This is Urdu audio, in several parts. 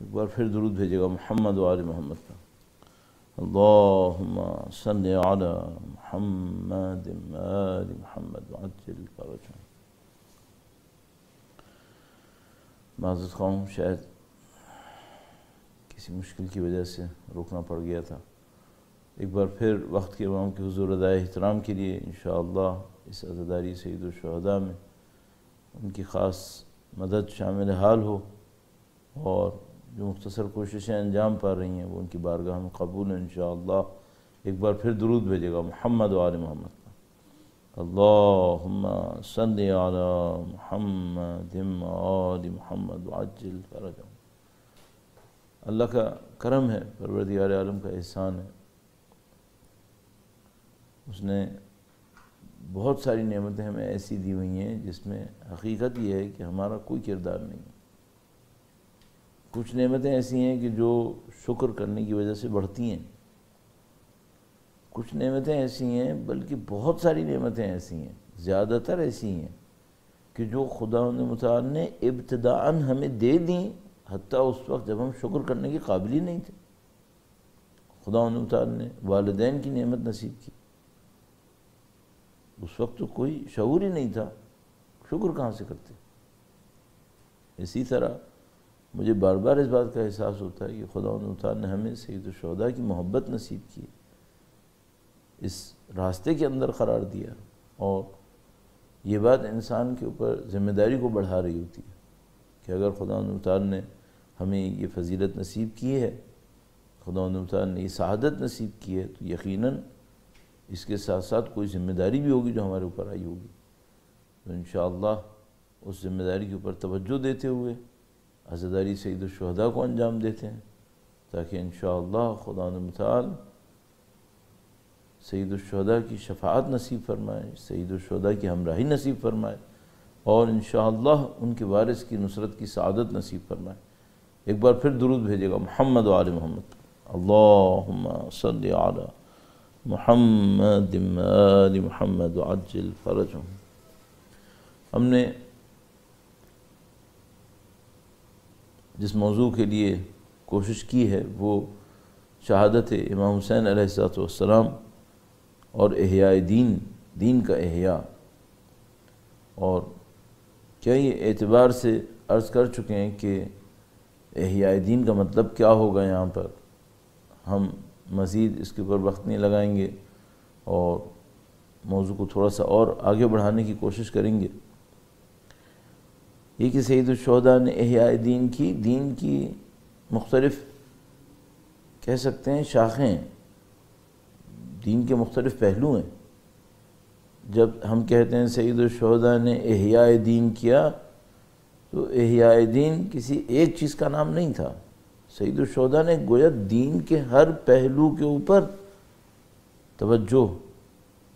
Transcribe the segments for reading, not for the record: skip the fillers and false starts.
ایک بار پھر درود بھیجے گا محمد و آل محمد کا. اللہم صلی علی محمد و آل محمد وعجل فرجهم. معذرت خواہ ہوں، شاید کسی مشکل کی وجہ سے روکنا پڑ گیا تھا. ایک بار پھر وقت کے امام کے حضور ادائے احترام کے لیے انشاءاللہ اس عزاداری سید الشہداء میں ان کی خاص مدد شامل حال ہو، اور جو مختصر کوششیں انجام پا رہی ہیں وہ ان کی بارگاہ میں قبول ہیں انشاءاللہ. ایک بار پھر درود بھیجے گا محمد و آل محمد کا. اللہم صلی علی محمد و آل محمد وعجل فرجهم. اللہ کا کرم ہے، پروردگار عالم کا احسان ہے. اس نے بہت ساری نعمتیں ہمیں ایسی دی ہوئی ہیں جس میں حقیقت یہ ہے کہ ہمارا کوئی کردار نہیں ہے. کچھ نعمتیں ایسی ہیں کہ جو شکر کرنے کی وجہ سے بڑھتی ہیں، کچھ نعمتیں ایسی ہیں، بلکہ بہت ساری نعمتیں ایسی ہیں، زیادہ تر ایسی ہیں کہ جو خداوند متعال نے ابتداءً ہمیں دے دیں حتیٰ اس وقت جب ہم شکر کرنے کے قابل ہی نہیں تھے. خداوند متعال نے والدین کی نعمت نصیب کی، اس وقت تو کوئی شعور ہی نہیں تھا، شکر کہاں سے کرتے. اسی طرح مجھے بار بار اس بات کا احساس ہوتا ہے کہ خداوند متعال نے ہمیں سید الشہداء کی محبت نصیب کی، اس راستے کے اندر قرار دیا، اور یہ بات انسان کے اوپر ذمہ داری کو بڑھا رہی ہوتی ہے کہ اگر خداوند متعال نے ہمیں یہ فضیلت نصیب کی ہے، خداوند متعال نے یہ سعادت نصیب کی ہے، تو یقیناً اس کے ساتھ ساتھ کوئی ذمہ داری بھی ہوگی جو ہمارے اوپر آئی ہوگی. تو انشاءاللہ اس ذمہ داری کے اوپر توجہ دیتے ہوئے عزاداری سید الشہداء کو انجام دیتے ہیں، تاکہ انشاءاللہ خداوند متعال سید الشہداء کی شفاعت نصیب فرمائے، سید الشہداء کی ہمراہی نصیب فرمائے، اور انشاءاللہ ان کے وارث کی نصرت کی سعادت نصیب فرمائے. ایک بار پھر درود بھیجے گا محمد و آل محمد. اللہم صلی علی محمد و آل محمد وعجل فرجهم. ہم نے جس موضوع کے لیے کوشش کی ہے وہ شہادت امام حسین علیہ السلام اور احیاء دین کا احیاء. اور کئی اعتبار سے عرض کر چکے ہیں کہ احیاء دین کا مطلب کیا ہوگا. یہاں پر ہم مزید اس کے اوپر وقت نہیں لگائیں گے اور موضوع کو تھوڑا سا اور آگے بڑھانے کی کوشش کریں گے. یہ کہ سید الشہداء نے احیاء دین کی مختلف کہہ سکتے ہیں شاخیں، دین کے مختلف پہلو ہیں. جب ہم کہتے ہیں سید الشہداء نے احیاء دین کیا، تو احیاء دین کسی ایک چیز کا نام نہیں تھا. سید الشہداء نے گویا دین کے ہر پہلو کے اوپر توجہ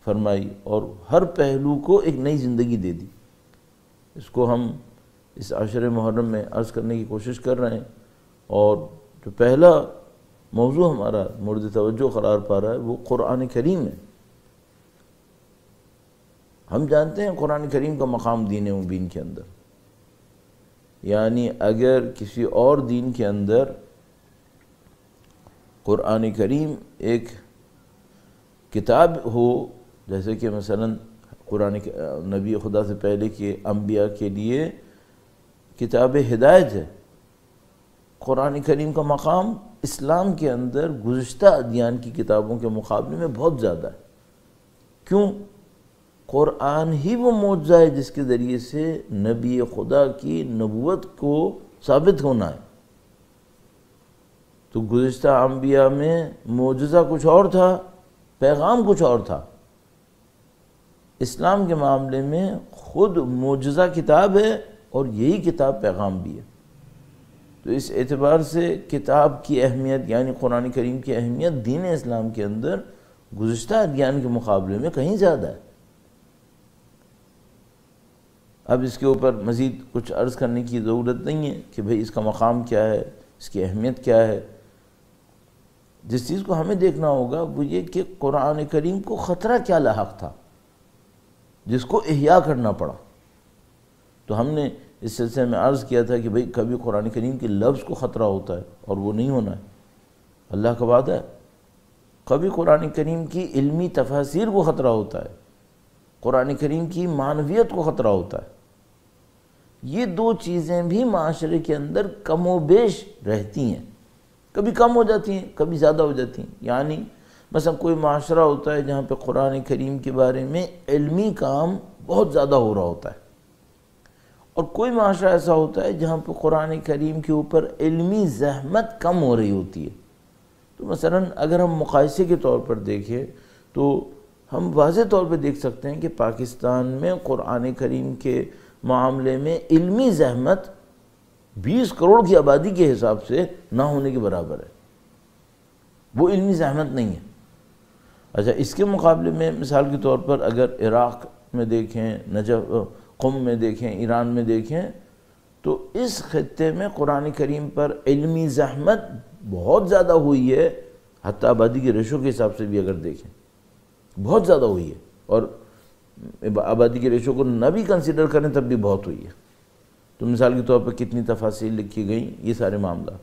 فرمائی اور ہر پہلو کو ایک نئی زندگی دے دی. اس کو ہم اس عشر محرم میں عرض کرنے کی کوشش کر رہے ہیں، اور جو پہلا موضوع ہمارا مورد توجہ قرار پا رہا ہے وہ قرآن کریم ہے. ہم جانتے ہیں قرآن کریم کا مقام دین مبین کے اندر، یعنی اگر کسی اور دین کے اندر قرآن کریم ایک کتاب ہو، جیسے کہ مثلا قرآن نبی خدا سے پہلے کے انبیاء کے لیے کتاب ہدایت ہے، قرآن کریم کا مقام اسلام کے اندر گزشتہ ادیان کی کتابوں کے مقابلے میں بہت زیادہ ہے. کیوں؟ قرآن ہی وہ معجزہ ہے جس کے ذریعے سے نبی خدا کی نبوت کو ثابت ہونا ہے. تو گزشتہ انبیاء میں معجزہ کچھ اور تھا، پیغام کچھ اور تھا. اسلام کے معاملے میں خود معجزہ کتاب ہے اور یہی کتاب پیغام بھی ہے. تو اس اعتبار سے کتاب کی اہمیت یعنی قرآن کریم کی اہمیت دین اسلام کے اندر گزشتہ ادیان کے مقابلے میں کہیں زیادہ ہے. اب اس کے اوپر مزید کچھ عرض کرنے کی ضرورت نہیں ہے کہ بھئی اس کا مقام کیا ہے، اس کی اہمیت کیا ہے. جس چیز کو ہمیں دیکھنا ہوگا وہ یہ کہ قرآن کریم کو خطرہ کیا لاحق تھا جس کو احیاء کرنا پڑا. تو ہم نے اس سلسلے میں عرض کیا تھا کہ بھئی کبھی قرآن کریم کے لفظ کو خطرہ ہوتا ہے اور وہ نہیں ہونا ہے، اللہ کا وعدہ ہے۔ کبھی قرآن کریم کی علمی تفاسیر کو خطرہ ہوتا ہے، قرآن کریم کی معنویت کو خطرہ ہوتا ہے۔ یہ دو چیزیں بھی معاشرے کے اندر کم و بیش رہتی ہیں، کبھی کم ہو جاتی ہیں کبھی زیادہ ہو جاتی ہیں۔ یعنی مثلا کوئی معاشرہ ہوتا ہے جہاں پہ قرآن کریم کے بارے میں علمی کام بہت زیادہ ہو رہا ہوتا ہے، اور کوئی معاشرہ ایسا ہوتا ہے جہاں پہ قرآن کریم کے اوپر علمی زحمت کم ہو رہی ہوتی ہے۔ تو مثلا اگر ہم مقایسے کے طور پر دیکھیں تو ہم واضح طور پہ دیکھ سکتے ہیں کہ پاکستان میں قرآن کریم کے معاملے میں علمی زحمت 20 کروڑ کی آبادی کے حساب سے نہ ہونے کے برابر ہے، وہ علمی زحمت نہیں ہے۔ اچھا، اس کے مقابلے میں مثال کے طور پر اگر عراق میں دیکھیں، نجف، قم میں دیکھیں، ایران میں دیکھیں، تو اس خطے میں قرآن کریم پر علمی زحمت بہت زیادہ ہوئی ہے، حتیٰ آبادی کے ریشو کے حساب سے بھی اگر دیکھیں بہت زیادہ ہوئی ہے، اور آبادی کے ریشو کو نہ بھی کنسیڈر کریں تب بھی بہت ہوئی ہے۔ تو مثال کے طور پر کتنی تفاصیل لکھی گئیں، یہ سارے معاملات۔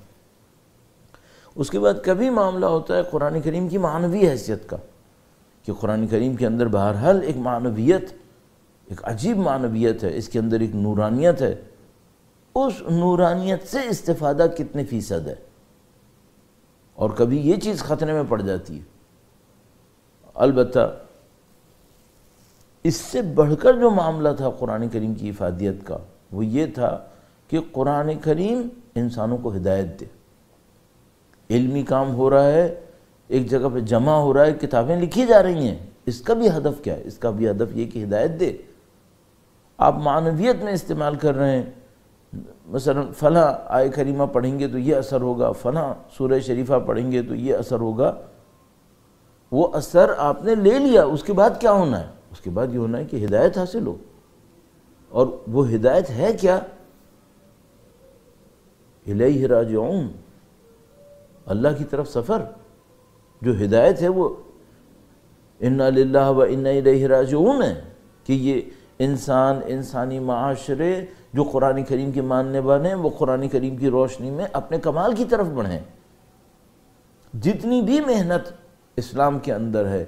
اس کے بعد کبھی معاملہ ہوتا ہے قرآن کریم کی معنوی حیثیت کا، کہ قرآن کریم کے اندر بہرحال ایک معنویت، ایک عجیب معنویت ہے، اس کے اندر ایک نورانیت ہے، اس نورانیت سے استفادہ کتنے فیصد ہے، اور کبھی یہ چیز خطرے میں پڑ جاتی ہے۔ البتہ اس سے بڑھ کر جو معاملہ تھا قرآن کریم کی افادیت کا، وہ یہ تھا کہ قرآن کریم انسانوں کو ہدایت دے۔ علمی کام ہو رہا ہے، ایک جگہ پہ جمع ہو رہا ہے، کتابیں لکھی جا رہی ہیں، اس کا بھی ہدف کیا ہے؟ اس کا بھی ہدف یہ کہ ہدایت دے۔ آپ معنویت میں استعمال کر رہے ہیں، مثلا فلاں آیہ کریمہ پڑھیں گے تو یہ اثر ہوگا، فلاں سورہ شریفہ پڑھیں گے تو یہ اثر ہوگا، وہ اثر آپ نے لے لیا، اس کے بعد کیا ہونا ہے؟ اس کے بعد یہ ہونا ہے کہ ہدایت حاصل ہو، اور وہ ہدایت ہے کیا؟ الیہ راجعون، اللہ کی طرف سفر۔ جو ہدایت ہے وہ انا للہ و انا الیہ راجعون ہے، کہ یہ انسان، انسانی معاشرے جو قرآن کریم کے ماننے والے ہیں، وہ قرآن کریم کی روشنی میں اپنے کمال کی طرف بڑھیں۔ جتنی بھی محنت اسلام کے اندر ہے،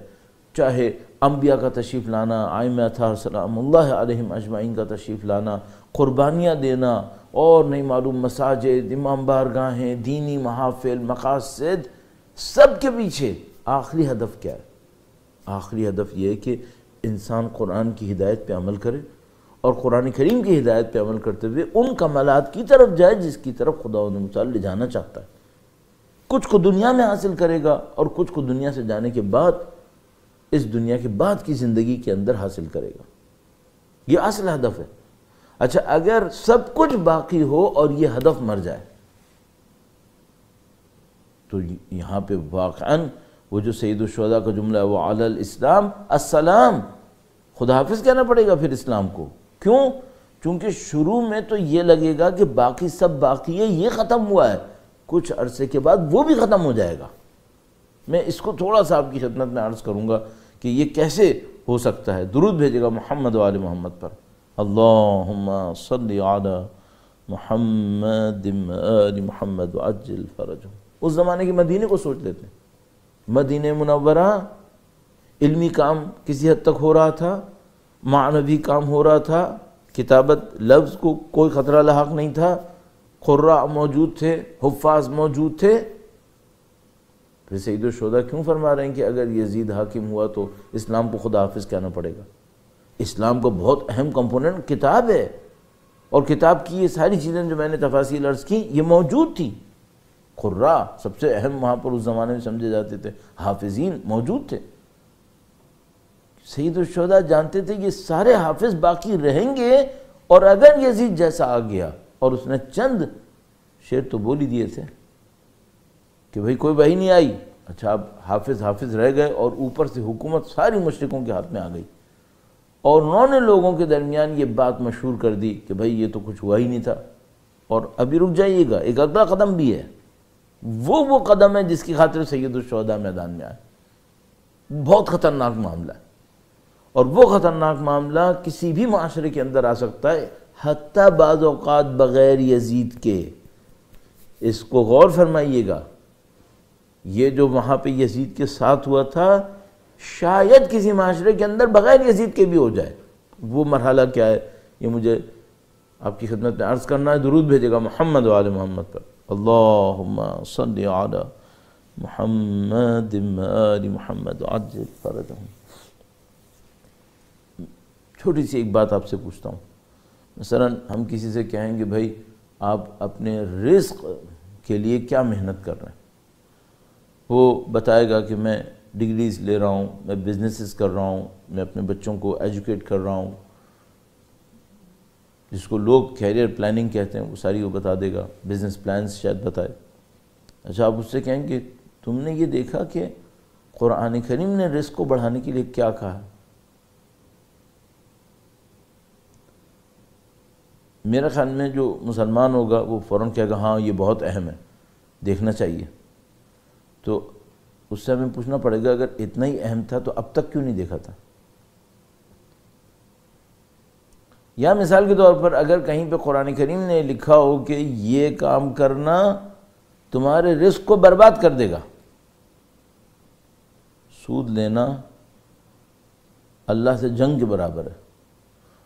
چاہے انبیاء کا تشریف لانا، ائمہ اطہار سلام اللہ علیہم اجمعین کا تشریف لانا، قربانیاں دینا، اور نہیں معلوم مساجد، امام بارگاہیں، دینی محافل، مقاصد، سب کے پیچھے آخری ہدف کیا ہے؟ آخری ہدف یہ ہے کہ انسان قرآن کی ہدایت پہ عمل کرے، اور قرآن کریم کی ہدایت پہ عمل کرتے ہوئے ان کمالات کی طرف جائے جس کی طرف خداوند متعال لے جانا چاہتا ہے۔ کچھ کو دنیا میں حاصل کرے گا، اور کچھ کو دنیا سے جانے کے بعد، اس دنیا کے بعد کی زندگی کے اندر حاصل کرے گا۔ یہ اصل ہدف ہے۔ اچھا، اگر سب کچھ باقی ہو اور یہ ہدف مر جائے تو یہاں پہ واقعاً وہ جو سید الشہداء کا جملہ ہے، وہ علی الاسلام السلام، خدا حافظ کہنا پڑے گا پھر اسلام کو۔ کیوں؟ چونکہ شروع میں تو یہ لگے گا کہ باقی سب باقی ہے، یہ ختم ہوا ہے، کچھ عرصے کے بعد وہ بھی ختم ہو جائے گا۔ میں اس کو تھوڑا سا آپ کی خدمت میں عرض کروں گا کہ یہ کیسے ہو سکتا ہے۔ درود بھیجے گا محمد و آل محمد پر، اللہم صلی علی محمد آل محمد وعجل فرجہم۔ اس زمانے کے مدینے کو سوچ لیتے ہیں، مدینہ منورہ علمی کام کسی حد تک ہو رہا تھا، معنوی کام ہو رہا تھا، کتابت لفظ کو کوئی خطرہ لاحق نہیں تھا، قراء موجود تھے، حفاظ موجود تھے۔ پھر سید الشہداء کیوں فرما رہے ہیں کہ اگر یزید حاکم ہوا تو اسلام کو خدا حافظ کہنا پڑے گا؟ اسلام کا بہت اہم کمپوننٹ کتاب ہے، اور کتاب کی یہ ساری چیزیں جو میں نے تفاصیل عرض کی یہ موجود تھی۔ قراء سب سے اہم وہاں پر اس زمانے میں سمجھے جاتے تھے، حافظین موجود تھے۔ سید الشہداء جانتے تھے یہ سارے حافظ باقی رہیں گے، اور اگر یزید جیسا آ گیا، اور اس نے چند شعر تو بول ہی دیے تھے کہ بھئی کوئی وحی نہیں آئی، اچھا اب حافظ رہ گئے، اور اوپر سے حکومت ساری مشرکوں کے ہاتھ میں آ گئی، اور انہوں نے لوگوں کے درمیان یہ بات مشہور کر دی کہ بھئی یہ تو کچھ ہوا ہی نہیں تھا، اور ابھی رک جائیے گا، ایک اگلا قدم بھی ہے، وہ قدم ہے جس کی خاطر سید الشہداء میدان میں آئے۔ بہت خطرناک معاملہ ہے، اور وہ خطرناک معاملہ کسی بھی معاشرے کے اندر آ سکتا ہے، حتیٰ بعض اوقات بغیر یزید کے. اس کو غور فرمائیے گا، یہ جو وہاں پہ یزید کے ساتھ ہوا تھا شاید کسی معاشرے کے اندر بغیر یزید کے بھی ہو جائے. وہ مرحلہ کیا ہے یہ مجھے آپ کی خدمت میں عرض کرنا ہے. درود بھیجے گا محمد و آل محمد پر. اللہم صلی علی محمد و آل محمد عجل فرجہم. چھوٹی سی ایک بات آپ سے پوچھتا ہوں. مثلا ہم کسی سے کہیں کہ بھائی آپ اپنے رزق کے لیے کیا محنت کر رہے ہیں؟ وہ بتائے گا کہ میں ڈگریز لے رہا ہوں، میں بزنسز کر رہا ہوں، میں اپنے بچوں کو ایجوکیٹ کر رہا ہوں، جس کو لوگ کیریئر پلاننگ کہتے ہیں وہ ساری وہ بتا دے گا، بزنس پلانز شاید بتائے. اچھا آپ اس سے کہیں کہ تم نے یہ دیکھا کہ قرآن کریم نے رزق کو بڑھانے کے لیے کیا کہا؟ میرے خیال میں جو مسلمان ہوگا وہ فوراً کہے گا ہاں یہ بہت اہم ہے، دیکھنا چاہیے. تو اس سے ہمیں پوچھنا پڑے گا اگر اتنا ہی اہم تھا تو اب تک کیوں نہیں دیکھا تھا؟ یا مثال کے طور پر اگر کہیں پہ قرآن کریم نے لکھا ہو کہ یہ کام کرنا تمہارے رزق کو برباد کر دے گا. سود لینا اللہ سے جنگ کے برابر ہے.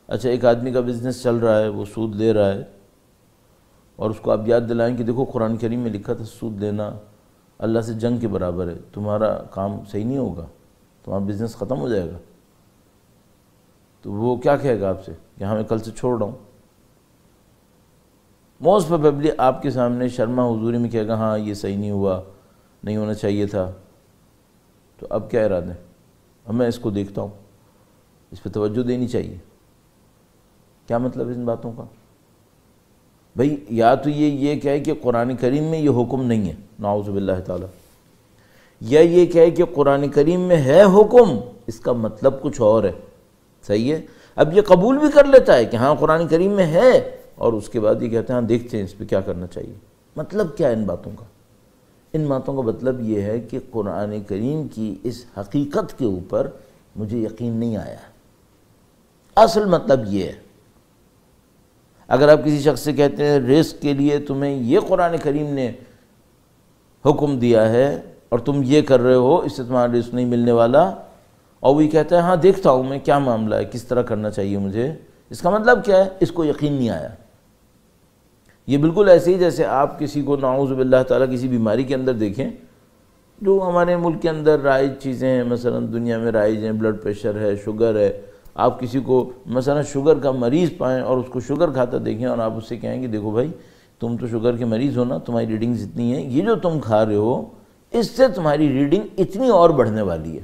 اچھا ایک آدمی کا بزنس چل رہا ہے، وہ سود لے رہا ہے، اور اس کو آپ یاد دلائیں کہ دیکھو قرآن کریم میں لکھا تھا سود لینا اللہ سے جنگ کے برابر ہے، تمہارا کام صحیح نہیں ہوگا، تمہارا بزنس ختم ہو جائے گا. تو وہ کیا کہے گا آپ سے کہ ہاں میں کل سے چھوڑ رہا ہوں؟ موسٹ پروبیبلی آپ کے سامنے شرما حضوری میں کہے گا ہاں یہ صحیح نہیں ہوا، نہیں ہونا چاہیے تھا. تو اب کیا ارادہ ہے؟ اب میں اس کو دیکھتا ہوں، اس پہ توجہ دینی چاہیے. کیا مطلب ہے ان باتوں کا؟ بھئی یا تو یہ کہے کہ قرآن کریم میں یہ حکم نہیں ہے، نعوذ باللہ تعالی، یا یہ کہے کہ قرآن کریم میں ہے حکم، اس کا مطلب کچھ اور ہے. صحیح ہے. اب یہ قبول بھی کر لیتا ہے کہ ہاں قرآن کریم میں ہے، اور اس کے بعد یہ کہتے ہیں ہاں دیکھتے ہیں اس پہ کیا کرنا چاہیے. مطلب کیا ہے ان باتوں کا؟ ان باتوں کا مطلب یہ ہے کہ قرآن کریم کی اس حقیقت کے اوپر مجھے یقین نہیں آیا. اصل مطلب یہ ہے. اگر آپ کسی شخص سے کہتے ہیں رزق کے لیے تمہیں یہ قرآن کریم نے حکم دیا ہے اور تم یہ کر رہے ہو، اس سے تمہارا رزق نہیں ملنے والا، اور وہی کہتا ہے ہاں دیکھتا ہوں میں کیا معاملہ ہے، کس طرح کرنا چاہیے مجھے، اس کا مطلب کیا ہے؟ اس کو یقین نہیں آیا. یہ بالکل ایسے ہی جیسے آپ کسی کو نعوذ باللہ تعالیٰ کسی بیماری کے اندر دیکھیں، جو ہمارے ملک کے اندر رائج چیزیں ہیں، مثلا دنیا میں رائج ہیں، بلڈ پریشر ہے، شوگر ہے. آپ کسی کو مثلا شوگر کا مریض پائیں اور اس کو شوگر کھاتا دیکھیں اور آپ اس سے کہیں کہ دیکھو بھائی تم تو شوگر کے مریض ہو نا، تمہاری ریڈنگز اتنی ہیں، یہ جو تم کھا رہے ہو اس سے تمہاری ریڈنگ اتنی اور بڑھنے والی ہے.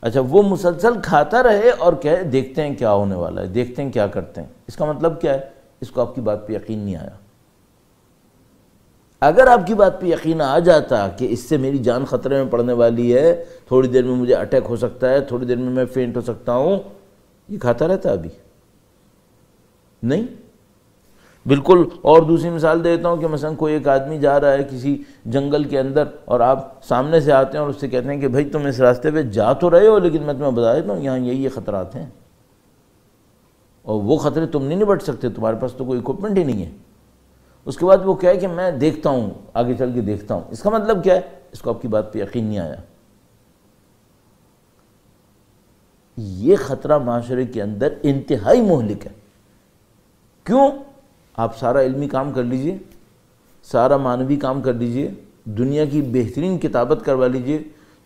اچھا وہ مسلسل کھاتا رہے اور کہے دیکھتے ہیں کیا ہونے والا ہے، دیکھتے ہیں کیا کرتے ہیں. اس کا مطلب کیا ہے؟ اس کو آپ کی بات پہ یقین نہیں آیا. اگر آپ کی بات پہ یقین آ جاتا کہ اس سے میری جان خطرے میں پڑنے والی ہے، تھوڑی دیر میں مجھے اٹیک ہو سکتا ہے، تھوڑی دیر میں فینٹ ہو سکتا ہوں، یہ کھاتا رہتا ابھی نہیں. بالکل. اور دوسری مثال دیتا ہوں کہ مثلا کوئی ایک آدمی جا رہا ہے کسی جنگل کے اندر اور آپ سامنے سے آتے ہیں اور اس سے کہتے ہیں کہ بھائی تم اس راستے پہ جا تو رہے ہو لیکن میں تمہیں بتا دیتا ہوں یہاں یہ خطرات ہیں، اور وہ خطرے تم نہیں نپٹ سکتے، تمہارے پاس تو کوئی اکوپمنٹ ہی نہیں ہے. اس کے بعد وہ کہے کہ میں دیکھتا ہوں، آگے چل کے دیکھتا ہوں. اس کا مطلب کیا ہے؟ اس کو آپ کی بات پہ یقین نہیں آیا. یہ خطرہ معاشرے کے اندر انتہائی مہلک ہے. کیوں؟ آپ سارا علمی کام کر لیجئے، سارا معنوی کام کر لیجئے، دنیا کی بہترین کتابت کروا لیجئے،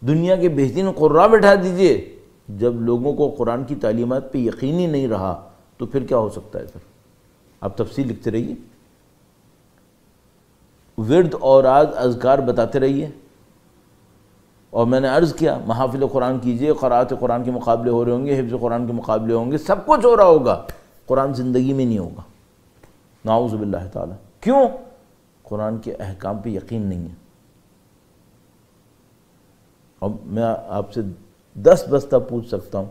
دنیا کے بہترین قراء بٹھا دیجئے، جب لوگوں کو قرآن کی تعلیمات پہ یقین ہی نہیں رہا تو پھر کیا ہو سکتا ہے؟ پھر آپ تفصیل لکھتے رہیے، ورد اور اذکار بتاتے رہیے. اور میں نے عرض کیا محافل قرآن کیجئے، قرأت قرآن کے مقابلے ہو رہے ہوں گے، حفظ قرآن کے مقابلے ہوں گے، سب کچھ ہو رہا ہوگا، قرآن زندگی میں نہیں ہوگا. نعوذ باللہ تعالی. کیوں؟ قرآن کے احکام پہ یقین نہیں ہے. اور میں آپ سے 10 بستہ پوچھ سکتا ہوں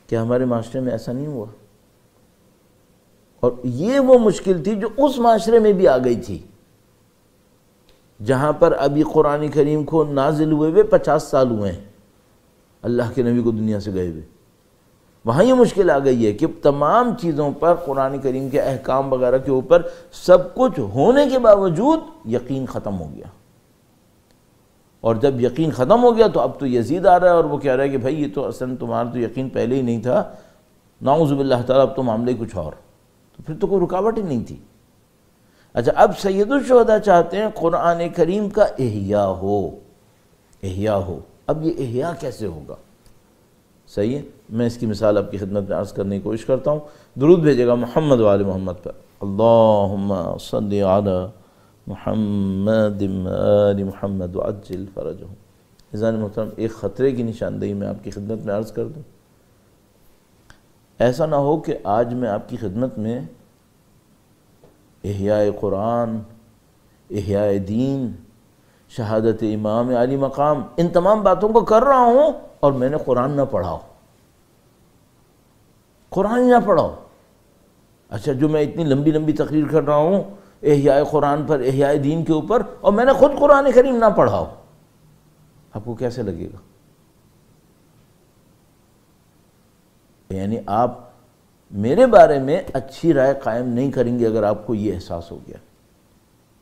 کہ ہمارے معاشرے میں ایسا نہیں ہوا. اور یہ وہ مشکل تھی جو اس معاشرے میں بھی آ گئی تھی جہاں پر ابھی قرآن کریم کو نازل ہوئے 50 سال ہوئے ہیں، اللہ کے نبی کو دنیا سے گئے ہوئے. وہاں یہ مشکل آ گئی ہے کہ تمام چیزوں پر قرآن کریم کے احکام وغیرہ کے اوپر سب کچھ ہونے کے باوجود یقین ختم ہو گیا، اور جب یقین ختم ہو گیا تو اب تو یزید آ رہا ہے اور وہ کہہ رہا ہے کہ بھائی یہ تو اصلا تمہارا تو یقین پہلے ہی نہیں تھا، نعوذ باللہ تعالیٰ، اب تو معاملے کچھ اور، تو پھر تو کوئی رکاوٹ ہی نہیں تھی۔ اچھا، اب سید الشہداء چاہتے ہیں قرآن کریم کا احیاء ہو، اب یہ احیاء کیسے ہوگا؟ صحیح ہے، میں اس کی مثال آپ کی خدمت میں عرض کرنے کی کوشش کرتا ہوں۔ درود بھیجے گا محمد و آل محمد پر، اللہم صلی علی محمد آل محمد وعجل فرجہم۔ عزیزان محترم، ایک خطرے کی نشاندہی میں آپ کی خدمت میں عرض کر دوں۔ ایسا نہ ہو کہ آج میں آپ کی خدمت میں احیاء قرآن، احیاء دین، شہادت امام علی مقام، ان تمام باتوں کو کر رہا ہوں اور میں نے قرآن نہ پڑھا ہو، قرآن ہی نہ پڑھا ہو۔ اچھا، جو میں اتنی لمبی لمبی تقریر کر رہا ہوں احیاء قرآن پر، احیاء دین کے اوپر، اور میں نے خود قرآن کریم نہ پڑھا ہو، آپ کو کیسے لگے گا؟ یعنی آپ میرے بارے میں اچھی رائے قائم نہیں کریں گے اگر آپ کو یہ احساس ہو گیا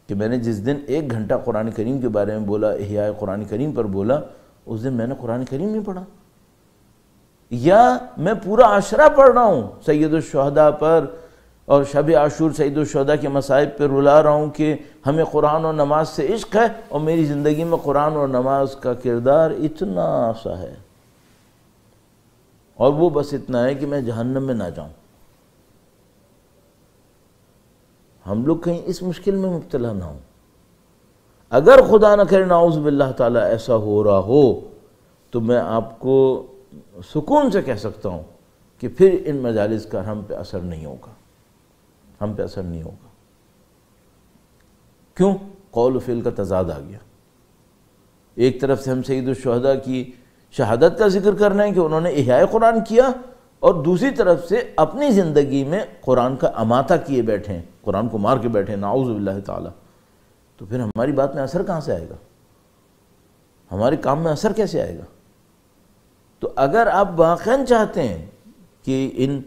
کہ میں نے جس دن 1 گھنٹہ قرآن کریم کے بارے میں بولا، احیاء قرآن کریم پر بولا، اس دن میں نے قرآن کریم نہیں پڑھا، یا میں پورا عشرہ پڑھ رہا ہوں سید الشہداء پر اور شب عاشور سید الشہداء کے مصائب پر رلا رہا ہوں کہ ہمیں قرآن اور نماز سے عشق ہے، اور میری زندگی میں قرآن اور نماز کا کردار اتنا سا ہے، اور وہ بس اتنا ہے کہ میں جہنم میں نہ جاؤں۔ ہم لوگ کہیں اس مشکل میں مبتلا نہ ہوں۔ اگر خدا نہ کرے نعوذ باللہ تعالیٰ ایسا ہو رہا ہو تو میں آپ کو سکون سے کہہ سکتا ہوں کہ پھر ان مجالس کا ہم پہ اثر نہیں ہوگا، ہم پہ اثر نہیں ہوگا۔ کیوں؟ قول و فعل کا تضاد آ گیا۔ ایک طرف سے ہم سید الشہداء کی شہادت کا ذکر کر رہے ہیں کہ انہوں نے احیاء قرآن کیا، اور دوسری طرف سے اپنی زندگی میں قرآن کا اماتہ کیے بیٹھے ہیں، قرآن کو مار کے بیٹھے ہیں، نعوذ باللہ تعالی۔ تو پھر ہماری بات میں اثر کہاں سے آئے گا؟ ہمارے کام میں اثر کیسے آئے گا؟ تو اگر آپ واقعاً چاہتے ہیں کہ ان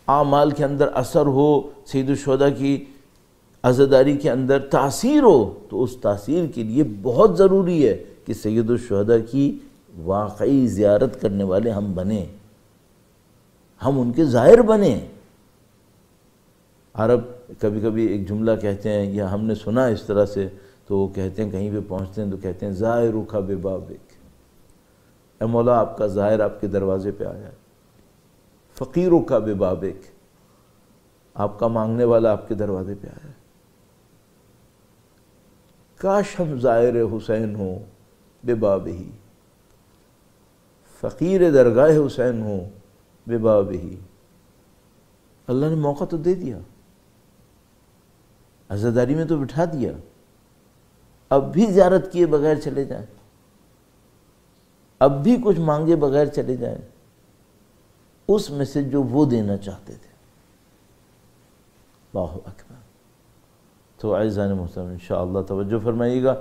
اعمال کے اندر اثر ہو، سید الشہداء کی عزاداری کے اندر تاثیر ہو، تو اس تاثیر کے لیے بہت ضروری ہے کہ سید الشہداء کی واقعی زیارت کرنے والے ہم بنیں، ہم ان کے زائر بنیں۔ عرب کبھی کبھی ایک جملہ کہتے ہیں، یا ہم نے سنا اس طرح سے، تو وہ کہتے ہیں کہیں پہ پہنچتے ہیں تو کہتے ہیں زائرک ببابک، اے مولا آپ کا زائر آپ کے دروازے پہ آیا ہے، فقیرک ببابک، آپ کا مانگنے والا آپ کے دروازے پہ آیا ہے۔ کاش ہم زائر حسین ہوں ببابہ، فقیر درگاہ حسین ہوں ببابہ۔ اللہ نے موقع تو دے دیا، عزاداری میں تو بٹھا دیا، اب بھی زیارت کیے بغیر چلے جائیں، اب بھی کچھ مانگے بغیر چلے جائیں، اس میں سے جو وہ دینا چاہتے تھے۔ اللہ اکبر۔ تو اعزائے محترم انشاءاللہ توجہ فرمائیے گا،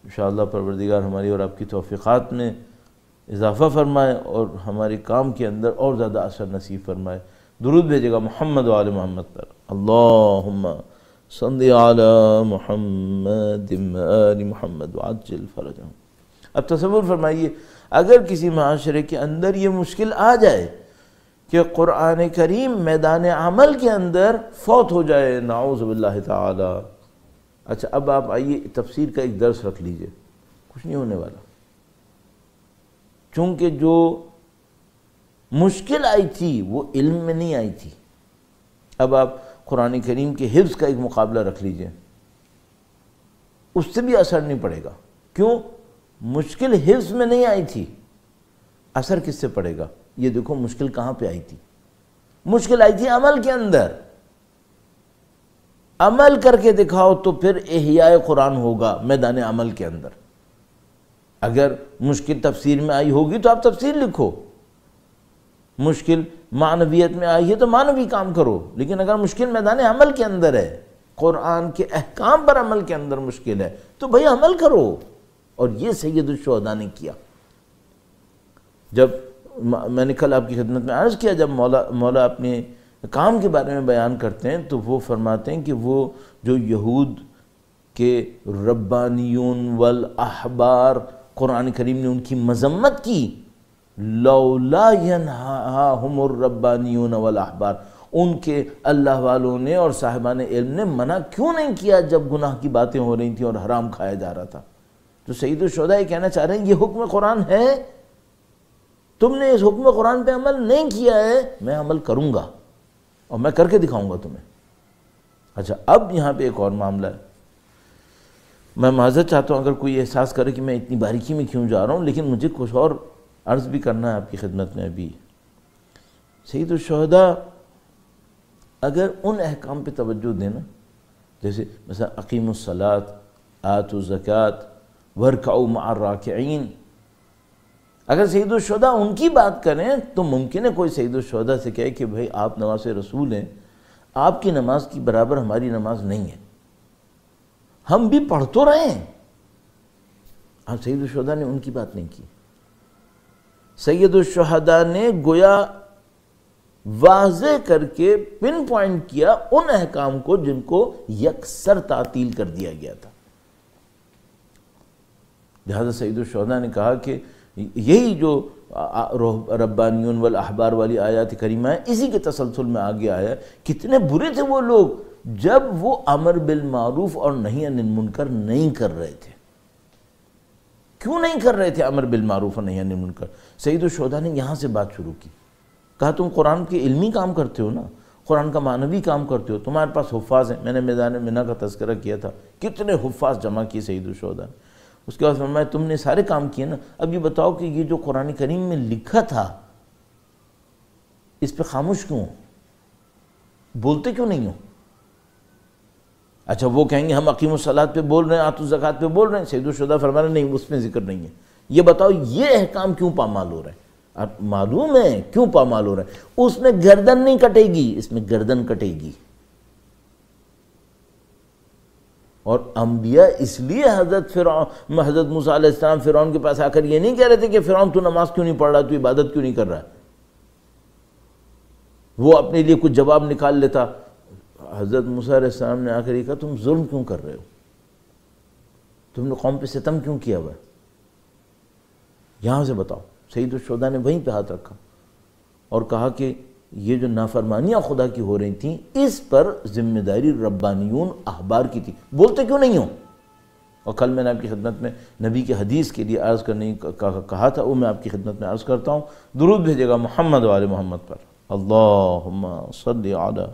انشاءاللہ پروردگار ہماری اور آپ کی توفیقات میں اضافہ فرمائے اور ہمارے کام کے اندر اور زیادہ اثر نصیب فرمائے۔ درود بھیجے گا محمد و آل محمد پر، اللہم صلی علی محمد آل محمد وعجل فرجہم۔ اب تصور فرمائیے اگر کسی معاشرے کے اندر یہ مشکل آ جائے کہ قرآن کریم میدان عمل کے اندر فوت ہو جائے، نعوذ باللہ تعالی۔ اچھا، اب آپ آئیے تفسیر کا ایک درس رکھ لیجئے، کچھ نہیں ہونے والا، چونکہ جو مشکل آئی تھی وہ علم میں نہیں آئی تھی۔ اب آپ قرآن کریم کے حفظ کا ایک مقابلہ رکھ لیجئے، اس سے بھی اثر نہیں پڑے گا۔ کیوں؟ مشکل حفظ میں نہیں آئی تھی، اثر کس سے پڑے گا؟ یہ دیکھو مشکل کہاں پہ آئی تھی، مشکل آئی تھی عمل کے اندر۔ عمل کر کے دکھاؤ تو پھر احیاء قرآن ہوگا میدان عمل کے اندر۔ اگر مشکل تفسیر میں آئی ہوگی تو آپ تفسیر لکھو، مشکل معنویت میں آئی ہے تو معنوی کام کرو، لیکن اگر مشکل میدان عمل کے اندر ہے، قرآن کے احکام پر عمل کے اندر مشکل ہے، تو بھئی عمل کرو۔ اور یہ سید الشہداء نے کیا۔ جب میں نے کل آپ کی خدمت میں عرض کیا، جب مولا اپنے کام کے بارے میں بیان کرتے ہیں تو وہ فرماتے ہیں کہ وہ جو یہود کے ربانیون والاحبار قرآن کریم نے ان کی مذمت کی، لولا ینہاہم الربانیون والاحبار، ان کے اللہ والوں نے اور صاحبان علم نے منع کیوں نہیں کیا جب گناہ کی باتیں ہو رہی تھیں اور حرام کھایا جا رہا تھا؟ تو سید الشہداء یہ کہنا چاہ رہے ہیں یہ حکم قرآن ہے، تم نے اس حکم قرآن پہ عمل نہیں کیا ہے، میں عمل کروں گا اور میں کر کے دکھاؤں گا تمہیں۔ اچھا، اب یہاں پہ ایک اور معاملہ ہے، میں معذرت چاہتا ہوں اگر کوئی احساس کرے کہ میں اتنی باریکی میں کیوں جا رہا ہوں، لیکن مجھے کچھ اور عرض بھی کرنا ہے آپ کی خدمت میں۔ ابھی سید الشہداء اگر ان احکام پہ توجہ دینا، جیسے مثلا اقیموا الصلاۃ، آتوا الزکوٰۃ، وارکعوا مع الراکعین، اگر سید الشہداء ان کی بات کریں تو ممکن ہے کوئی سید الشہداء سے کہے کہ بھائی آپ نواز رسول ہیں، آپ کی نماز کی برابر ہماری نماز نہیں ہے، ہم بھی پڑھ تو رہے ہیں۔ اب سید الشہداء نے ان کی بات نہیں کی، سید الشہداء نے گویا واضح کر کے پن پوائنٹ کیا ان احکام کو جن کو یکسر تعطیل کر دیا گیا تھا۔ لہذا سید الشہداء نے کہا کہ یہی جو ربانیون والاحبار والی آیات کریمہ ہے، اسی کے تسلسل میں آگے آیا کتنے برے تھے وہ لوگ جب وہ امر بالمعروف اور نہی عن المنکر نہیں کر رہے تھے۔ کیوں نہیں کر رہے تھے امر بالمعروف اور نہی عن المنکر؟ سید الشہداء نے یہاں سے بات شروع کی، کہا تم قرآن کے علمی کام کرتے ہو نا، قرآن کا معنوی کام کرتے ہو، تمہارے پاس حفاظ ہیں۔ میں نے میدان منی کا تذکرہ کیا تھا، کتنے حفاظ جمع کیے سید الشہداء نے۔ اس کے بعد فرمایا تم نے سارے کام کیے نا، اب یہ بتاؤ کہ یہ جو قرآن کریم میں لکھا تھا اس پہ خاموش کیوں ہو؟ بولتے کیوں نہیں ہو؟ اچھا وہ کہیں گے ہم اقیم الصلاۃ پہ بول رہے ہیں، آتوا الزکوٰۃ پہ بول رہے ہیں، سید الشہداء فرما رہے ہیں نہیں اس میں ذکر نہیں ہے، یہ بتاؤ یہ احکام کیوں پامال ہو رہے ہیں؟ اب معلوم ہے کیوں پامال ہو رہے ہیں، اس میں گردن نہیں کٹے گی، اس میں گردن کٹے گی۔ اور انبیاء اس لیے حضرت موسیٰ علیہ السلام فرعون کے پاس آ کر یہ نہیں کہہ رہے تھے کہ فرعون تو نماز کیوں نہیں پڑھ رہا، تو عبادت کیوں نہیں کر رہا ہے، وہ اپنے لیے کچھ جواب نکال لیتا۔ حضرت موسیٰ علیہ السلام نے آ کر یہ کہا تم ظلم کیوں کر رہے ہو، تم نے قوم پہ ستم کیوں کیا ہوا ہے، یہاں سے بتاؤ۔ سید الشہداء نے وہیں پہ ہاتھ رکھا اور کہا کہ یہ جو نافرمانیاں خدا کی ہو رہی تھیں اس پر ذمہ داری ربانیون احبار کی تھی، بولتے کیوں نہیں ہو؟ اور کل میں نے آپ کی خدمت میں نبی کے حدیث کے لیے عرض کرنے کہا تھا، وہ میں آپ کی خدمت میں عرض کرتا ہوں۔ درود بھیجے گا محمد و آل محمد پر، اللہم صلی علی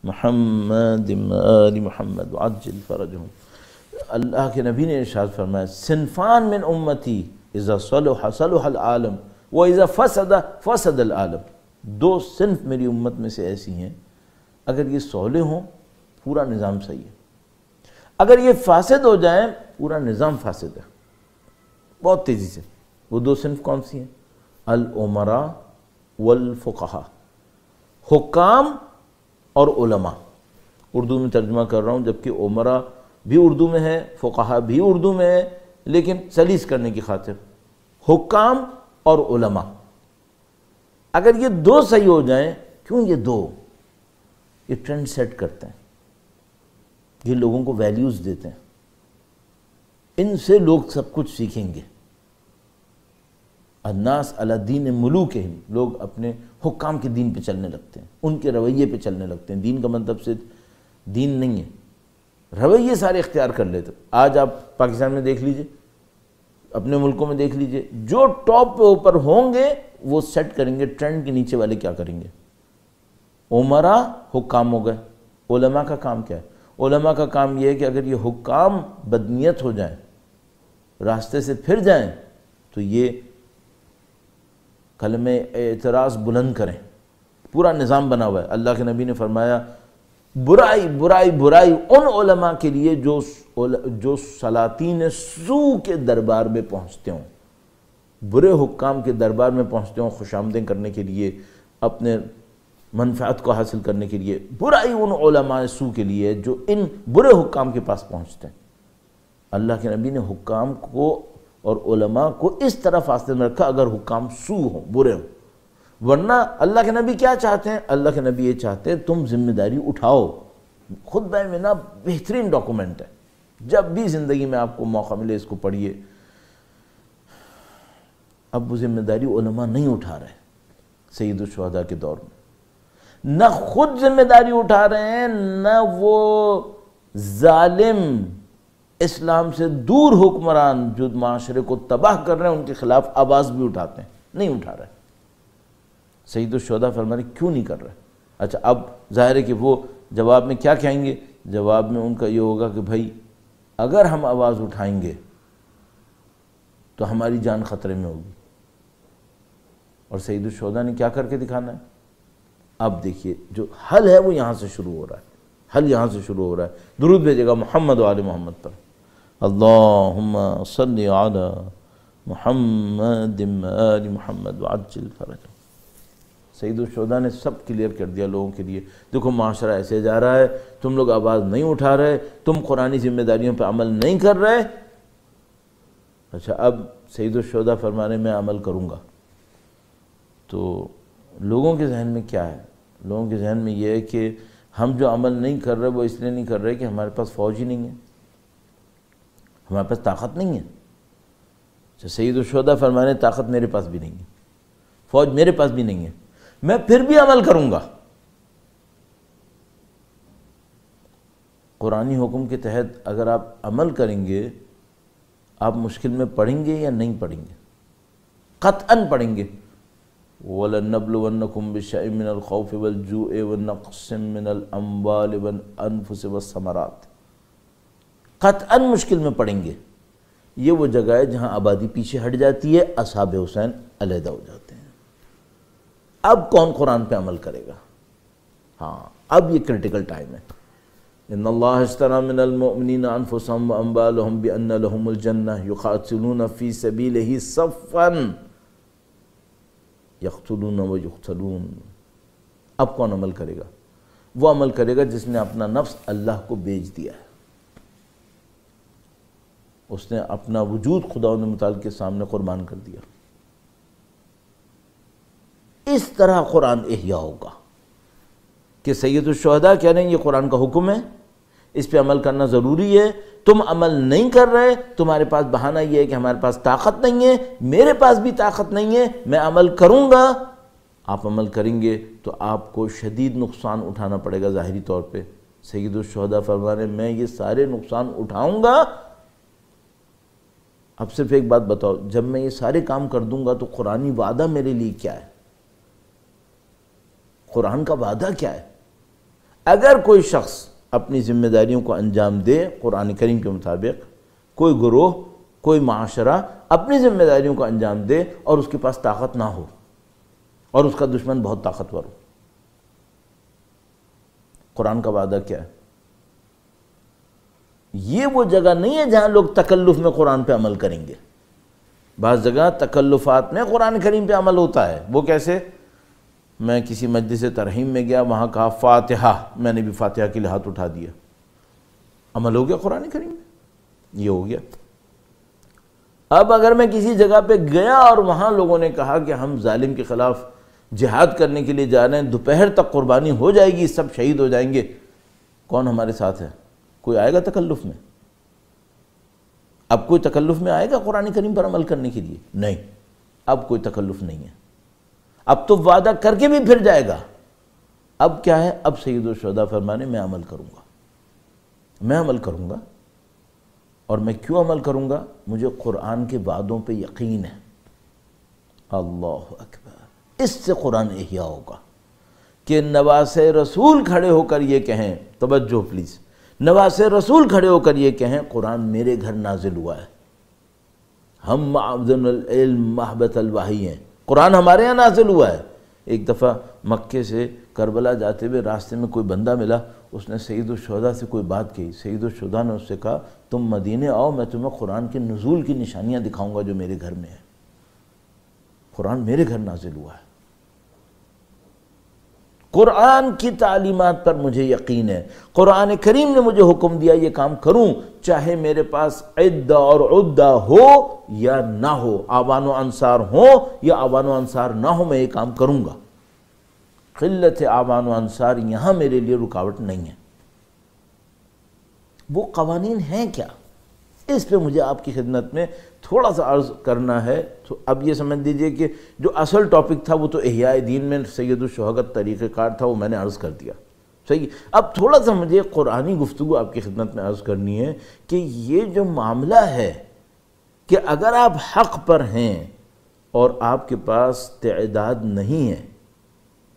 محمد آل محمد وعجل فرجہم۔ اللہ کے نبی نے ارشاد فرمایا صنفان من امتی اذا صلح صلح العالم واذا فسد فسد العالم، دو صنف میری امت میں سے ایسی ہیں اگر یہ صالح ہوں پورا نظام صحیح ہے، اگر یہ فاسد ہو جائیں پورا نظام فاسد ہے۔ بہت تیزی سے وہ دو صنف کون سی ہیں؟ الامراء والفقہاء، حکام اور علماء۔ اردو میں ترجمہ کر رہا ہوں، جبکہ امراء بھی اردو میں ہے، فقہاء بھی اردو میں ہے، لیکن سلیس کرنے کی خاطر حکام اور علماء، اگر یہ دو صحیح ہو جائیں، کیوں یہ دو؟ یہ ٹرینڈ سیٹ کرتے ہیں، یہ لوگوں کو ویلیوز دیتے ہیں، ان سے لوگ سب کچھ سیکھیں گے۔ الناس علی دین ملوکہم، لوگ اپنے حکام کے دین پہ چلنے لگتے ہیں، ان کے رویے پہ چلنے لگتے ہیں۔ دین کا مطلب سے دین نہیں ہے، رویے سارے اختیار کر لیتے۔ آج آپ پاکستان میں دیکھ لیجئے، اپنے ملکوں میں دیکھ لیجئے، جو ٹاپ پہ اوپر ہوں گے وہ سیٹ کریں گے ٹرینڈ کے نیچے والے کیا کریں گے۔ عمرہ حکام ہو گئے، علماء کا کام کیا ہے؟ علماء کا کام یہ ہے کہ اگر یہ حکام بدنیت ہو جائیں، راستے سے پھر جائیں، تو یہ کلمہ اعتراض بلند کریں۔ پورا نظام بنا ہوا ہے۔ اللہ کے نبی نے فرمایا برائی برائی برائی ان علماء کے لیے جو سلاطین سوء کے دربار میں پہنچتے ہوں، برے حکام کے دربار میں پہنچتے ہوں خوش آمدیں کرنے کے لیے، اپنے منفعت کو حاصل کرنے کے لیے۔ برائی ان علماء سوء کے لیے جو ان برے حکام کے پاس پہنچتے ہیں۔ اللہ کے نبی نے حکام کو اور علماء کو اس طرح فاصلے میں رکھا، اگر حکام سوء ہوں، برے ہوں، ورنہ اللہ کے نبی کیا چاہتے ہیں؟ اللہ کے نبی یہ چاہتے ہیں تم ذمہ داری اٹھاؤ. خطبہ منا بہترین ڈاکومنٹ ہے، جب بھی زندگی میں آپ کو موقع ملے اس کو پڑھیے. اب وہ ذمہ داری علماء نہیں اٹھا رہے سید الشہداء کے دور میں، نہ خود ذمہ داری اٹھا رہے ہیں، نہ وہ ظالم اسلام سے دور حکمران جو معاشرے کو تباہ کر رہے ہیں ان کے خلاف آواز بھی اٹھاتے ہیں، نہیں اٹھا رہے. سید الشہداء فرمانے کیوں نہیں کر رہے؟ اچھا اب ظاہر ہے کہ وہ جواب میں کیا کہیں گے؟ جواب میں ان کا یہ ہوگا کہ بھائی اگر ہم آواز اٹھائیں گے تو ہماری جان خطرے میں ہوگی. اور سید الشہداء نے کیا کر کے دکھانا ہے؟ اب دیکھیے جو حل ہے وہ یہاں سے شروع ہو رہا ہے، حل یہاں سے شروع ہو رہا ہے. درود بھیجے گا محمد و آل محمد پر. اللہم صلی علی محمد آل محمد وعجل فرجہ. سید الشہداء نے سب کلیئر کر دیا لوگوں کے لیے. دیکھو معاشرہ ایسے جا رہا ہے، تم لوگ آواز نہیں اٹھا رہے، تم قرآنی ذمہ داریوں پہ عمل نہیں کر رہے. اچھا اب سید الشہداء فرمانے میں عمل کروں گا. تو لوگوں کے ذہن میں کیا ہے؟ لوگوں کے ذہن میں یہ ہے کہ ہم جو عمل نہیں کر رہے وہ اس لیے نہیں کر رہے کہ ہمارے پاس فوج ہی نہیں ہے، ہمارے پاس طاقت نہیں ہے. اچھا سید الشہداء فرمانے طاقت میرے پاس بھی نہیں ہے، فوج میرے پاس بھی نہیں ہے، میں پھر بھی عمل کروں گا. قرآنی حکم کے تحت اگر آپ عمل کریں گے آپ مشکل میں پڑیں گے یا نہیں پڑیں گے؟ قطعاً پڑیں گے. وَلَنَّبْلُوَنَّكُمْ بِشَيْءٍ مِّنَ الْخَوْفِ وَالْجُوعِ وَنَقْصٍ مِّنَ الْأَمْوَالِ وَالْأَنفُسِ وَالثَّمَرَاتِ. قطعاً مشکل میں پڑیں گے. یہ وہ جگہ ہے جہاں آبادی پیچھے ہٹ جاتی ہے، اصحاب حسین علیحدہ ہو جاتے ہیں. اب کون قرآن پہ عمل کرے گا؟ ہاں اب یہ کرٹیکل ٹائم ہے. ان اللہ اشتری من المؤمنین انفسهم واموالهم بان لهم الجنہ یقاتلون فی سبیلہ صفا یقتلون ویقتلون. اب کون عمل کرے گا؟ وہ عمل کرے گا جس نے اپنا نفس اللہ کو بیچ دیا ہے، اس نے اپنا وجود خدا متعال کے سامنے قربان کر دیا. اس طرح قرآن احیاء ہوگا کہ سید الشہداء کہہ رہے ہیں یہ قرآن کا حکم ہے، اس پہ عمل کرنا ضروری ہے. تم عمل نہیں کر رہے، تمہارے پاس بہانہ یہ ہے کہ ہمارے پاس طاقت نہیں ہے، میرے پاس بھی طاقت نہیں ہے، میں عمل کروں گا. آپ عمل کریں گے تو آپ کو شدید نقصان اٹھانا پڑے گا ظاہری طور پہ. سید الشہداء فرما رہے ہیں میں یہ سارے نقصان اٹھاؤں گا. اب صرف ایک بات بتاؤ، جب میں یہ سارے کام کر دوں گا تو قرآنی وعدہ میرے لیے کیا ہے؟ قرآن کا وعدہ کیا ہے؟ اگر کوئی شخص اپنی ذمہ داریوں کو انجام دے قرآن کریم کے مطابق، کوئی گروہ کوئی معاشرہ اپنی ذمہ داریوں کو انجام دے اور اس کے پاس طاقت نہ ہو اور اس کا دشمن بہت طاقتور ہو، قرآن کا وعدہ کیا ہے؟ یہ وہ جگہ نہیں ہے جہاں لوگ تکلف میں قرآن پہ عمل کریں گے. بعض جگہ تکلفات میں قرآن کریم پہ عمل ہوتا ہے. وہ کیسے؟ میں کسی مجلس ترحیم میں گیا، وہاں کہا فاتحہ، میں نے بھی فاتحہ کے لیے ہاتھ اٹھا دیا، عمل ہو گیا قرآن کریم میں، یہ ہو گیا. اب اگر میں کسی جگہ پہ گیا اور وہاں لوگوں نے کہا کہ ہم ظالم کے خلاف جہاد کرنے کے لیے جا رہے ہیں، دوپہر تک قربانی ہو جائے گی، سب شہید ہو جائیں گے، کون ہمارے ساتھ ہے؟ کوئی آئے گا تکلف میں؟ اب کوئی تکلف میں آئے گا قرآن کریم پر عمل کرنے کے لیے؟ نہیں، اب کوئی تکلف نہیں ہے. اب تو وعدہ کر کے بھی پھر جائے گا. اب کیا ہے؟ اب سید الشہداء فرمانے میں عمل کروں گا، میں عمل کروں گا. اور میں کیوں عمل کروں گا؟ مجھے قرآن کے وعدوں پہ یقین ہے. اللہ اکبر. اس سے قرآن احیاء ہوگا کہ نواسے رسول کھڑے ہو کر یہ کہیں، توجہ پلیز، نواسے رسول کھڑے ہو کر یہ کہیں قرآن میرے گھر نازل ہوا ہے، ہم معدن العلم محبت الوحی ہیں، قرآن ہمارے یہاں نازل ہوا ہے. ایک دفعہ مکے سے کربلا جاتے ہوئے راستے میں کوئی بندہ ملا، اس نے سید الشہداء سے کوئی بات کہی. سید الشہداء نے اس سے کہا تم مدینے آؤ، میں تمہیں قرآن کے نزول کی نشانیاں دکھاؤں گا جو میرے گھر میں ہے. قرآن میرے گھر نازل ہوا ہے. قرآن کی تعلیمات پر مجھے یقین ہے، قرآن کریم نے مجھے حکم دیا یہ کام کروں، چاہے میرے پاس عدہ اور عدہ ہو یا نہ ہو، آبان و انصار ہو یا آبان و انصار نہ ہو، میں یہ کام کروں گا۔ قلت آبان و انصار یہاں میرے لیے رکاوٹ نہیں ہے۔ وہ قوانین ہیں کیا؟ اس پہ مجھے آپ کی خدمت میں تھوڑا سا عرض کرنا ہے۔ تو اب یہ سمجھ دیجئے کہ جو اصل ٹاپک تھا وہ تو احیاء دین میں سید الشہداء طریقہ کار تھا، وہ میں نے عرض کر دیا، صحیح۔ اب تھوڑا سا مجھے قرآنی گفتگو آپ کی خدمت میں عرض کرنی ہے کہ یہ جو معاملہ ہے کہ اگر آپ حق پر ہیں اور آپ کے پاس تعداد نہیں ہے،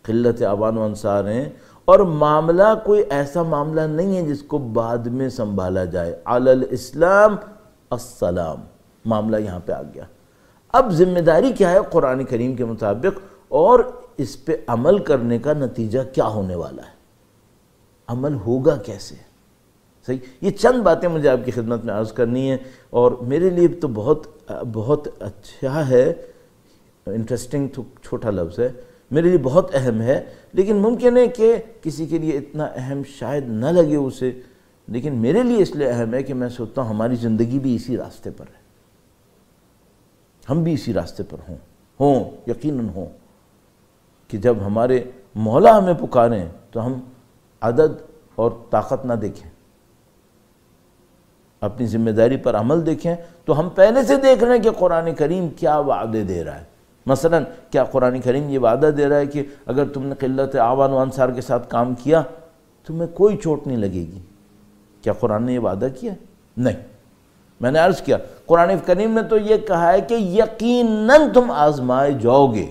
قلت آبان و انصار ہیں، اور معاملہ کوئی ایسا معاملہ نہیں ہے جس کو بعد میں سنبھالا جائے، علی الاسلام السلام، معاملہ یہاں پہ آ گیا۔ اب ذمہ داری کیا ہے قرآن کریم کے مطابق، اور اس پہ عمل کرنے کا نتیجہ کیا ہونے والا ہے، عمل ہوگا کیسے، صحیح۔ یہ چند باتیں مجھے آپ کی خدمت میں عرض کرنی ہیں، اور میرے لیے تو بہت اچھا ہے، انٹرسٹنگ تو چھوٹا لفظ ہے، میرے لیے بہت اہم ہے، لیکن ممکن ہے کہ کسی کے لیے اتنا اہم شاید نہ لگے اسے، لیکن میرے لیے اس لیے اہم ہے کہ میں سوچتا ہوں ہماری زندگی بھی اسی راستے پر ہے، ہم بھی اسی راستے پر ہوں یقیناً ہوں، کہ جب ہمارے مولا ہمیں پکاریں تو ہم عدد اور طاقت نہ دیکھیں، اپنی ذمہ داری پر عمل دیکھیں، تو ہم پہلے سے دیکھ رہے ہیں کہ قرآن کریم کیا وعدے دے رہا ہے۔ مثلا کیا قرآن کریم یہ وعدہ دے رہا ہے کہ اگر تم نے قلت آوان و انصار کے ساتھ کام کیا تمہیں کوئی چوٹ نہیں لگے گی؟ کیا قرآن نے یہ وعدہ کیا؟ نہیں۔ میں نے عرض کیا قرآن کریم نے تو یہ کہا ہے کہ یقیناً تم آزمائے جاؤ گے،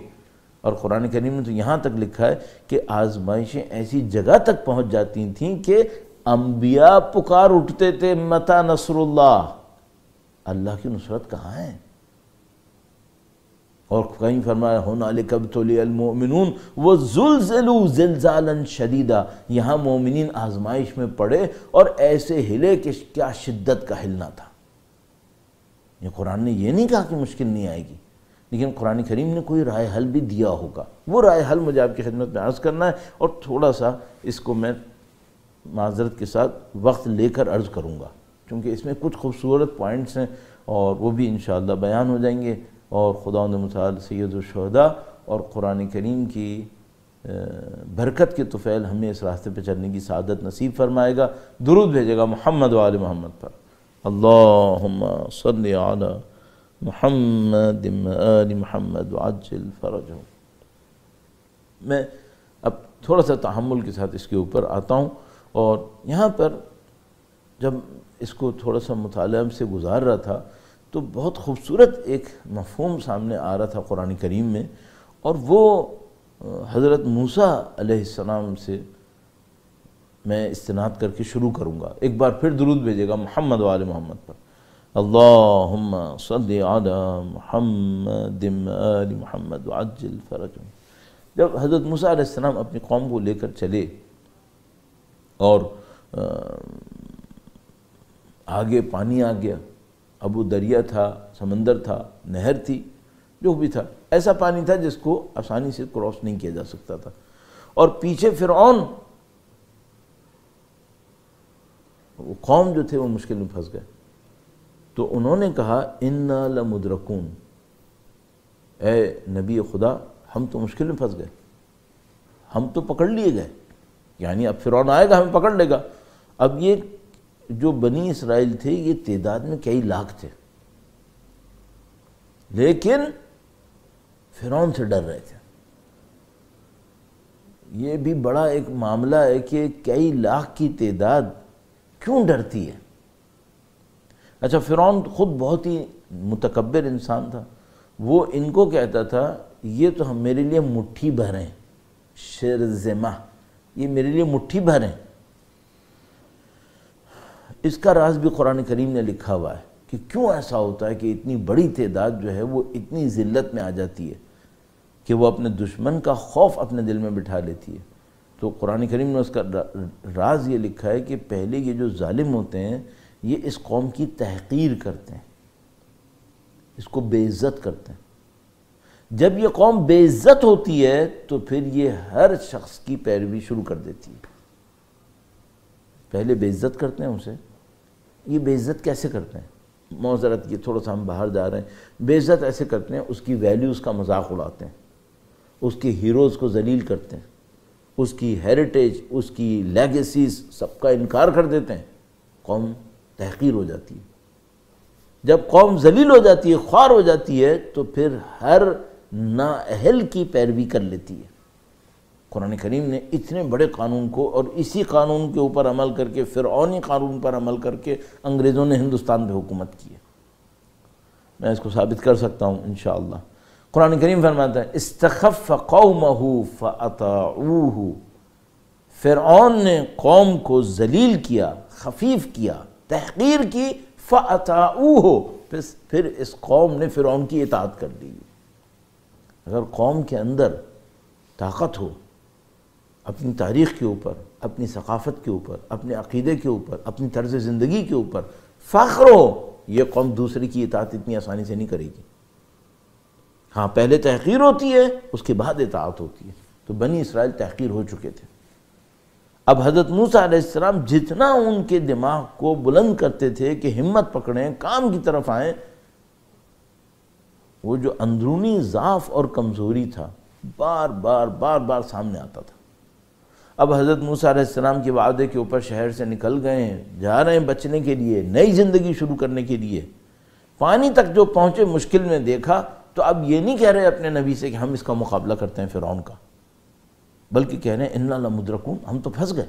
اور قرآن کریم نے تو یہاں تک لکھا ہے کہ آزمائشیں ایسی جگہ تک پہنچ جاتی تھیں کہ انبیاء پکار اٹھتے تھے متی نصر اللہ، اللہ کی نصرت کہاں ہے؟ اور کہیں فرمایا ہنالک ابتلی المؤمنون وزلزلوا زلزالا شدیدا، یہاں مومنین آزمائش میں پڑے اور ایسے ہلے کہ کیا شدت کا ہلنا تھا۔ یہ قرآن نے یہ نہیں کہا کہ مشکل نہیں آئے گی، لیکن قرآن کریم نے کوئی رائے حل بھی دیا ہوگا، وہ رائے حل مجھے آپ کی خدمت میں عرض کرنا ہے، اور تھوڑا سا اس کو میں معذرت کے ساتھ وقت لے کر عرض کروں گا، کیونکہ اس میں کچھ خوبصورت پوائنٹس ہیں اور وہ بھی انشاءاللہ بیان ہو جائیں گے، اور خداوند متعال سید الشہداء اور قرآن کریم کی برکت کے طفیل ہمیں اس راستے پہ چلنے کی سعادت نصیب فرمائے گا۔ درود بھیجے گا محمد و آل محمد پر، اللہم صلی علی محمد آل محمد وعجل فرجہم۔ میں اب تھوڑا سا تحمل کے ساتھ اس کے اوپر آتا ہوں، اور یہاں پر جب اس کو تھوڑا سا مطالعہ سے گزار رہا تھا تو بہت خوبصورت ایک مفہوم سامنے آ رہا تھا قرآن کریم میں، اور وہ حضرت موسیٰ علیہ السلام سے میں استناد کر کے شروع کروں گا۔ ایک بار پھر درود بھیجے گا محمد و آل محمد پر، اللہم صلی علی محمد آل محمد وعجل فرجہم۔ جب حضرت موسیٰ علیہ السلام اپنی قوم کو لے کر چلے اور آگے پانی آ گیا، ابو دریا تھا، سمندر تھا، نہر تھی، جو بھی تھا، ایسا پانی تھا جس کو آسانی سے کراس نہیں کیا جا سکتا تھا، اور پیچھے فرعون، وہ قوم جو تھے وہ مشکل میں پھنس گئے، تو انہوں نے کہا انا لمدرکون، اے نبی خدا ہم تو مشکل میں پھنس گئے، ہم تو پکڑ لیے گئے، یعنی اب فرعون آئے گا ہمیں پکڑ لے گا۔ اب یہ جو بنی اسرائیل تھے یہ تعداد میں کئی لاکھ تھے، لیکن فرعون سے ڈر رہے تھے۔ یہ بھی بڑا ایک معاملہ ہے کہ کئی لاکھ کی تعداد کیوں ڈرتی ہے؟ اچھا، فرعون خود بہت ہی متکبر انسان تھا، وہ ان کو کہتا تھا یہ تو ہم میرے لیے مٹھی بھر ہیں، شرذمہ، یہ میرے لیے مٹھی بھر ہیں۔ اس کا راز بھی قرآن کریم نے لکھا ہوا ہے کہ کیوں ایسا ہوتا ہے کہ اتنی بڑی تعداد جو ہے وہ اتنی ذلت میں آ جاتی ہے کہ وہ اپنے دشمن کا خوف اپنے دل میں بٹھا لیتی ہے۔ تو قرآن کریم نے اس کا راز یہ لکھا ہے کہ پہلے یہ جو ظالم ہوتے ہیں یہ اس قوم کی تحقیر کرتے ہیں، اس کو بے عزت کرتے ہیں، جب یہ قوم بے عزت ہوتی ہے تو پھر یہ ہر شخص کی پیروی شروع کر دیتی ہے. پہلے بے عزت کرتے ہیں اسے. یہ بے عزت کیسے کرتے ہیں؟ معذرت، یہ تھوڑا سا ہم باہر جا رہے ہیں. بے عزت ایسے کرتے ہیں، اس کی ویلیوز کا مذاق اڑاتے ہیں، اس کے ہیروز کو ذلیل کرتے ہیں، اس کی ہیریٹیج، اس کی لیگیسیز سب کا انکار کر دیتے ہیں. قوم تحقیر ہو جاتی ہے. جب قوم ذلیل ہو جاتی ہے، خوار ہو جاتی ہے، تو پھر ہر نااہل کی پیروی کر لیتی ہے. قرآن کریم نے اتنے بڑے قانون کو اور اسی قانون کے اوپر عمل کر کے، فرعونی قانون پر عمل کر کے انگریزوں نے ہندوستان پہ حکومت کی ہے. میں اس کو ثابت کر سکتا ہوں انشاءاللہ. قرآن کریم فرماتا ہے استخف قومہ فاطاعوہ. فرعون نے قوم کو ذلیل کیا، خفیف کیا، تحقیر کی. فاطاعوہ، پھر اس قوم نے فرعون کی اطاعت کر دی. اگر قوم کے اندر طاقت ہو، اپنی تاریخ کے اوپر، اپنی ثقافت کے اوپر، اپنے عقیدے کے اوپر، اپنی طرز زندگی کے اوپر فخر ہو، یہ قوم دوسرے کی اطاعت اتنی آسانی سے نہیں کرے گی. ہاں، پہلے تحقیر ہوتی ہے، اس کے بعد اطاعت ہوتی ہے. تو بنی اسرائیل تحقیر ہو چکے تھے. اب حضرت موسیٰ علیہ السلام جتنا ان کے دماغ کو بلند کرتے تھے کہ ہمت پکڑیں، کام کی طرف آئیں، وہ جو اندرونی ضعف اور کمزوری تھا بار بار سامنے آتا تھا. اب حضرت موسیٰ علیہ السلام کے وعدے کے اوپر شہر سے نکل گئے ہیں، جا رہے ہیں بچنے کے لیے، نئی زندگی شروع کرنے کے لیے. پانی تک جو پہنچے، مشکل میں دیکھا، تو اب یہ نہیں کہہ رہے اپنے نبی سے کہ ہم اس کا مقابلہ کرتے ہیں فرعون کا، بلکہ کہہ رہے ہیں انا لمدرکون، ہم تو پھنس گئے.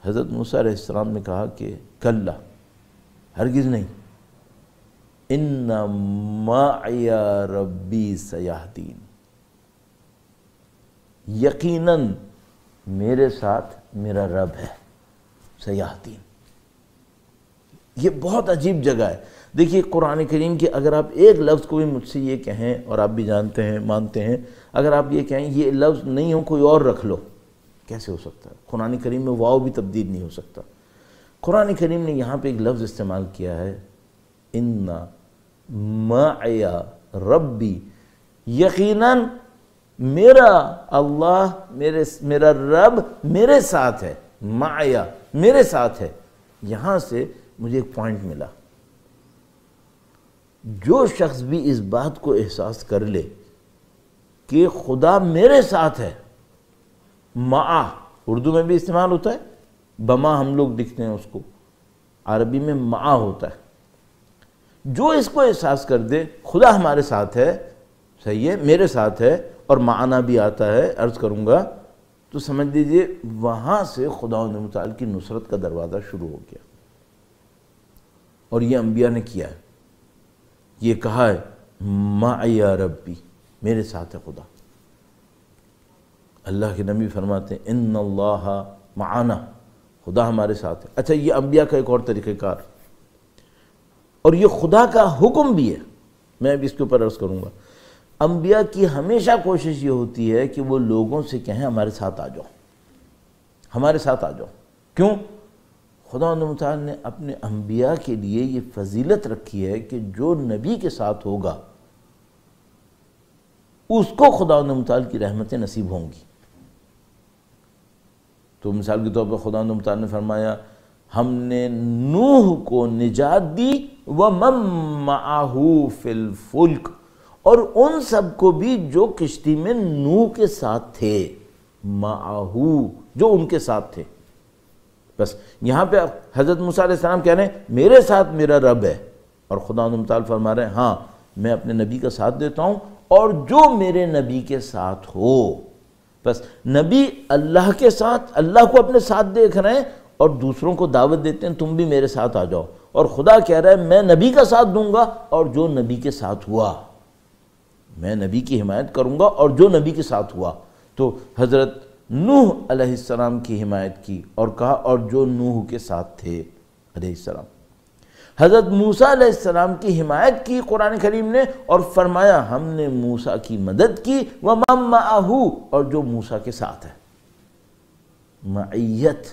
حضرت موسیٰ علیہ السلام نے کہا کہ کلا، ہرگز نہیں، ان معی ربی سیہدین، یقیناً میرے ساتھ میرا رب ہے. سیہدین، یہ بہت عجیب جگہ ہے. دیکھیے قرآن کریم کے اگر آپ ایک لفظ کو بھی مجھ سے یہ کہیں، اور آپ بھی جانتے ہیں، مانتے ہیں، اگر آپ یہ کہیں یہ لفظ نہیں ہو کوئی اور رکھ لو، کیسے ہو سکتا ہے؟ قرآن کریم میں واو بھی تبدیل نہیں ہو سکتا. قرآن کریم نے یہاں پہ ایک لفظ استعمال کیا ہے، ان معی ربی، یقیناً میرا اللہ، میرا رب میرے ساتھ ہے. معی، میرے ساتھ ہے. یہاں سے مجھے ایک پوائنٹ ملا. جو شخص بھی اس بات کو احساس کر لے کہ خدا میرے ساتھ ہے، معا اردو میں بھی استعمال ہوتا ہے، بما ہم لوگ لکھتے ہیں اس کو، عربی میں معا ہوتا ہے. جو اس کو احساس کر دے خدا ہمارے ساتھ ہے، صحیح ہے، میرے ساتھ ہے، اور معنا بھی آتا ہے، عرض کروں گا، تو سمجھ لیجئے وہاں سے خدا متعال کی نصرت کا دروازہ شروع ہو گیا. اور یہ انبیاء نے کیا ہے، یہ کہا ہے معی ربی، میرے ساتھ ہے خدا. اللہ کے نبی فرماتے ہیں ان اللہ معنا، خدا ہمارے ساتھ ہے. اچھا، یہ انبیاء کا ایک اور طریقہ کار، اور یہ خدا کا حکم بھی ہے. میں بھی اس کے اوپر عرض کروں گا. انبیاء کی ہمیشہ کوشش یہ ہوتی ہے کہ وہ لوگوں سے کہیں ہمارے ساتھ آ جاؤ، ہمارے ساتھ آ جاؤ. کیوں؟ خدا متعال نے اپنے انبیاء کے لیے یہ فضیلت رکھی ہے کہ جو نبی کے ساتھ ہوگا اس کو خدا متعال کی رحمتیں نصیب ہوں گی. تو مثال کے طور پر خدا متعال نے فرمایا ہم نے نوح کو نجات دی وَمَن مَّعَهُ فِي الْفُلْكِ، اور ان سب کو بھی جو کشتی میں نوح کے ساتھ تھے، معاہو، جو ان کے ساتھ تھے. بس یہاں پہ حضرت موسیٰ علیہ السلام کہہ رہے ہیں میرے ساتھ میرا رب ہے، اور خدا متعال فرما رہے ہیں ہاں میں اپنے نبی کا ساتھ دیتا ہوں، اور جو میرے نبی کے ساتھ ہو. بس نبی اللہ کے ساتھ، اللہ کو اپنے ساتھ دیکھ رہے ہیں، اور دوسروں کو دعوت دیتے ہیں تم بھی میرے ساتھ آ جاؤ. اور خدا کہہ رہا ہے میں نبی کا ساتھ دوں گا، اور جو نبی کے ساتھ ہوا، میں نبی کی حمایت کروں گا، اور جو نبی کے ساتھ ہوا. تو حضرت نوح علیہ السلام کی حمایت کی، اور کہا اور جو نوح کے ساتھ تھے علیہ السلام. حضرت موسیٰ علیہ السلام کی حمایت کی قرآن کریم نے، اور فرمایا ہم نے موسیٰ کی مدد کی وَمَن مَّعَهُ، اور جو موسیٰ کے ساتھ ہے. معیت،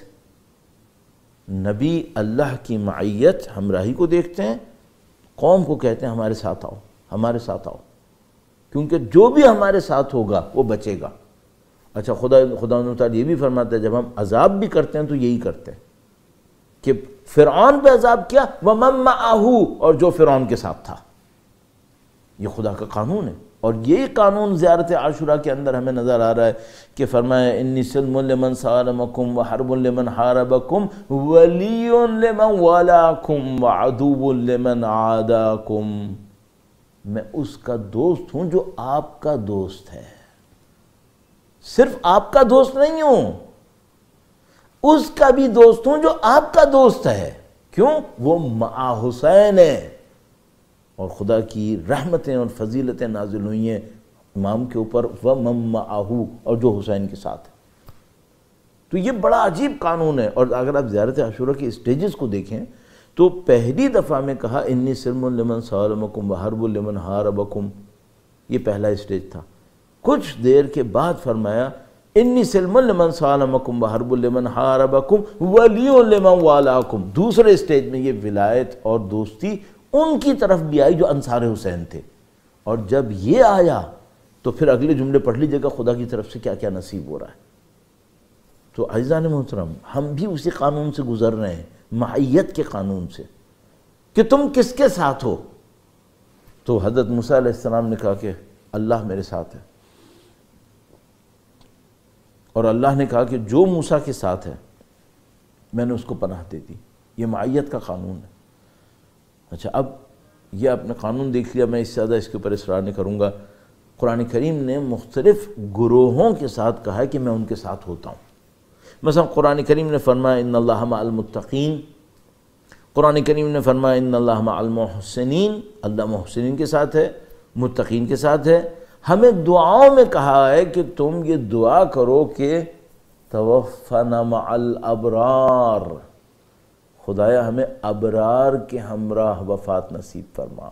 نبی اللہ کی معیت، ہمراہی کو دیکھتے ہیں، قوم کو کہتے ہیں ہمارے ساتھ آؤ، ہمارے ساتھ آؤ. کیونکہ جو بھی ہمارے ساتھ ہوگا وہ بچے گا۔ اچھا خدا تعالیٰ یہ بھی فرماتا ہے جب ہم عذاب بھی کرتے ہیں تو یہی کرتے ہیں کہ فرعون پہ عذاب کیا وَمَن مَّعَهُ، اور جو فرعون کے ساتھ تھا۔ یہ خدا کا قانون ہے، اور یہ قانون زیارت عاشوراء کے اندر ہمیں نظر آ رہا ہے کہ فرمایا انی سلم لمن صارمکم وحرب لمن حاربکم ولی لمن والاکم وعدو لمن عاداکم۔ میں اس کا دوست ہوں جو آپ کا دوست ہے، صرف آپ کا دوست نہیں ہوں، اس کا بھی دوست ہوں جو آپ کا دوست ہے۔ کیوں؟ وہ مع حسین ہے، اور خدا کی رحمتیں اور فضیلتیں نازل ہوئی ہیں امام کے اوپر وَمَن مَّعَهُ، اور جو حسین کے ساتھ ہے۔ تو یہ بڑا عجیب قانون ہے، اور اگر آپ زیارت عاشوراء کے اسٹیجز کو دیکھیں تو پہلی دفعہ میں کہا انی سلم لمن صالمکم وحرب لمن حاربکم، یہ پہلا اسٹیج تھا۔ کچھ دیر کے بعد فرمایا انی سلم لمن صالمکم وحرب لمن حاربکم ولی لمن والاکم۔ دوسرے اسٹیج میں یہ ولایت اور دوستی ان کی طرف بھی آئی جو انصار حسین تھے، اور جب یہ آیا تو پھر اگلے جملے پڑھ لیجئے گا خدا کی طرف سے کیا کیا نصیب ہو رہا ہے۔ تو عزیزان محترم، ہم بھی اسی قانون سے گزر رہے ہیں، معیت کے قانون سے، کہ تم کس کے ساتھ ہو۔ تو حضرت موسیٰ علیہ السلام نے کہا کہ اللہ میرے ساتھ ہے، اور اللہ نے کہا کہ جو موسیٰ کے ساتھ ہے میں نے اس کو پناہ دے دی۔ یہ معیت کا قانون ہے۔ اچھا، اب یہ آپ نے قانون دیکھ لیا، میں اس سے زیادہ اس کے اوپر اصرار نہیں کروں گا۔ قرآن کریم نے مختلف گروہوں کے ساتھ کہا ہے کہ میں ان کے ساتھ ہوتا ہوں۔ مثلا قرآن کریم نے فرمایا ان اللہ مع المتقین، قرآن کریم نے فرمایا ان اللہ مع المحسنین، اللہ محسنین کے ساتھ ہے، متقین کے ساتھ ہے۔ ہمیں دعاؤں میں کہا ہے کہ تم یہ دعا کرو کہ توفنا مع الابرار، خدایا ہمیں ابرار کے ہمراہ وفات نصیب فرما۔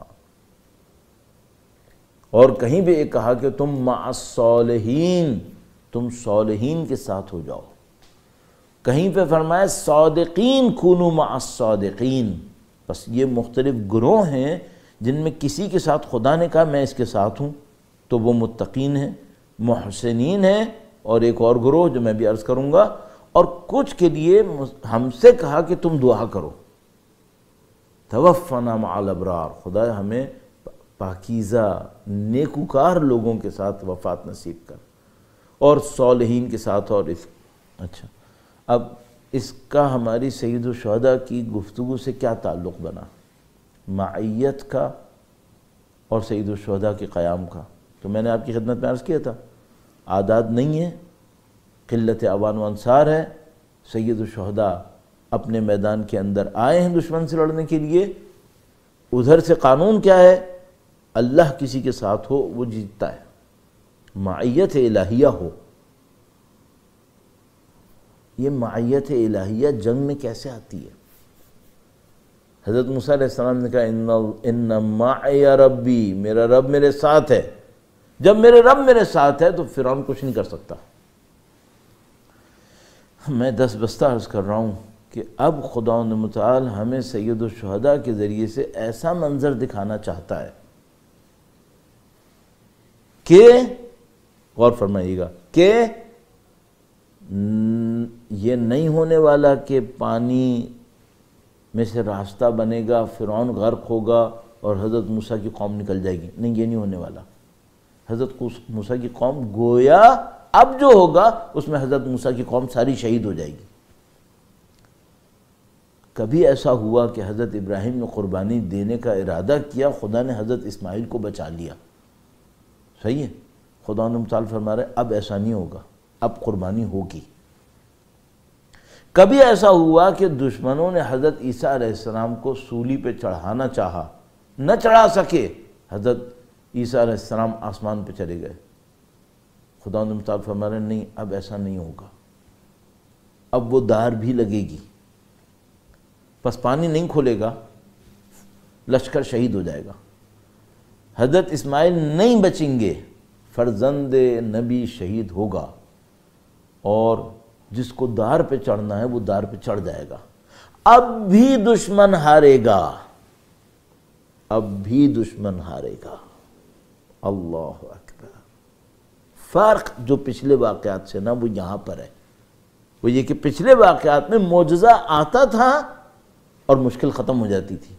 اور کہیں بھی ایک کہا کہ تم مع الصالحین، تم صالحین کے ساتھ ہو جاؤ۔ کہیں پہ فرمایا صادقین کونوا مع الصادقین۔ بس یہ مختلف گروہ ہیں جن میں کسی کے ساتھ خدا نے کہا میں اس کے ساتھ ہوں تو وہ متقین ہیں، محسنین ہیں، اور ایک اور گروہ جو میں بھی عرض کروں گا، اور کچھ کے لیے ہم سے کہا کہ تم دعا کرو توفنا مع الابرار، خدا ہمیں پاکیزہ نیکوکار لوگوں کے ساتھ وفات نصیب کر، اور صالحین کے ساتھ۔ اور اچھا، اب اس کا ہماری سید الشہداء کی گفتگو سے کیا تعلق بنا؟ معیت کا اور سید الشہداء کے قیام کا۔ تو میں نے آپ کی خدمت میں عرض کیا تھا، اعداد نہیں ہے، قلت اعوان و انصار ہے۔ سید الشہداء اپنے میدان کے اندر آئے ہیں دشمن سے لڑنے کے لیے، ادھر سے قانون کیا ہے؟ اللہ کسی کے ساتھ ہو وہ جیتتا ہے، معیت الہیہ ہو۔ یہ معیت الہیہ جنگ میں کیسے آتی ہے؟ حضرت موسیٰ علیہ السلام نے کہا ان معی ربی، میرا رب میرے ساتھ ہے۔ جب میرے رب میرے ساتھ ہے تو فرعون کچھ نہیں کر سکتا۔ میں دس بستہ عرض کر رہا ہوں کہ اب خدا متعال ہمیں سید الشہداء کے ذریعے سے ایسا منظر دکھانا چاہتا ہے کہ، غور فرمائیے گا، کہ یہ نہیں ہونے والا کہ پانی میں سے راستہ بنے گا، فرعون غرق ہوگا اور حضرت موسیٰ کی قوم نکل جائے گی، نہیں، یہ نہیں ہونے والا۔ حضرت موسیٰ کی قوم گویا اب جو ہوگا اس میں حضرت موسیٰ کی قوم ساری شہید ہو جائے گی۔ کبھی ایسا ہوا کہ حضرت ابراہیم نے قربانی دینے کا ارادہ کیا، خدا نے حضرت اسماعیل کو بچا لیا، صحیح ہے؟ خدا نے متعال فرما رہے اب ایسا نہیں ہوگا، اب قربانی ہوگی۔ کبھی ایسا ہوا کہ دشمنوں نے حضرت عیسیٰ علیہ السلام کو سولی پہ چڑھانا چاہا، نہ چڑھا سکے، حضرت عیسیٰ علیہ السلام آسمان پہ چلے گئے۔ خدا نے متعال فرما رہے نہیں، اب ایسا نہیں ہوگا، اب وہ دار بھی لگے گی، پس پانی نہیں کھولے گا، لشکر شہید ہو جائے گا۔ حضرت اسماعیل نہیں بچیں گے، فرزند نبی شہید ہوگا، اور جس کو دار پہ چڑھنا ہے وہ دار پہ چڑھ جائے گا۔ اب بھی دشمن ہارے گا، اب بھی دشمن ہارے گا، اللہ اکبر. فرق جو پچھلے واقعات سے نا وہ یہاں پر ہے، وہ یہ کہ پچھلے واقعات میں معجزہ آتا تھا اور مشکل ختم ہو جاتی تھی.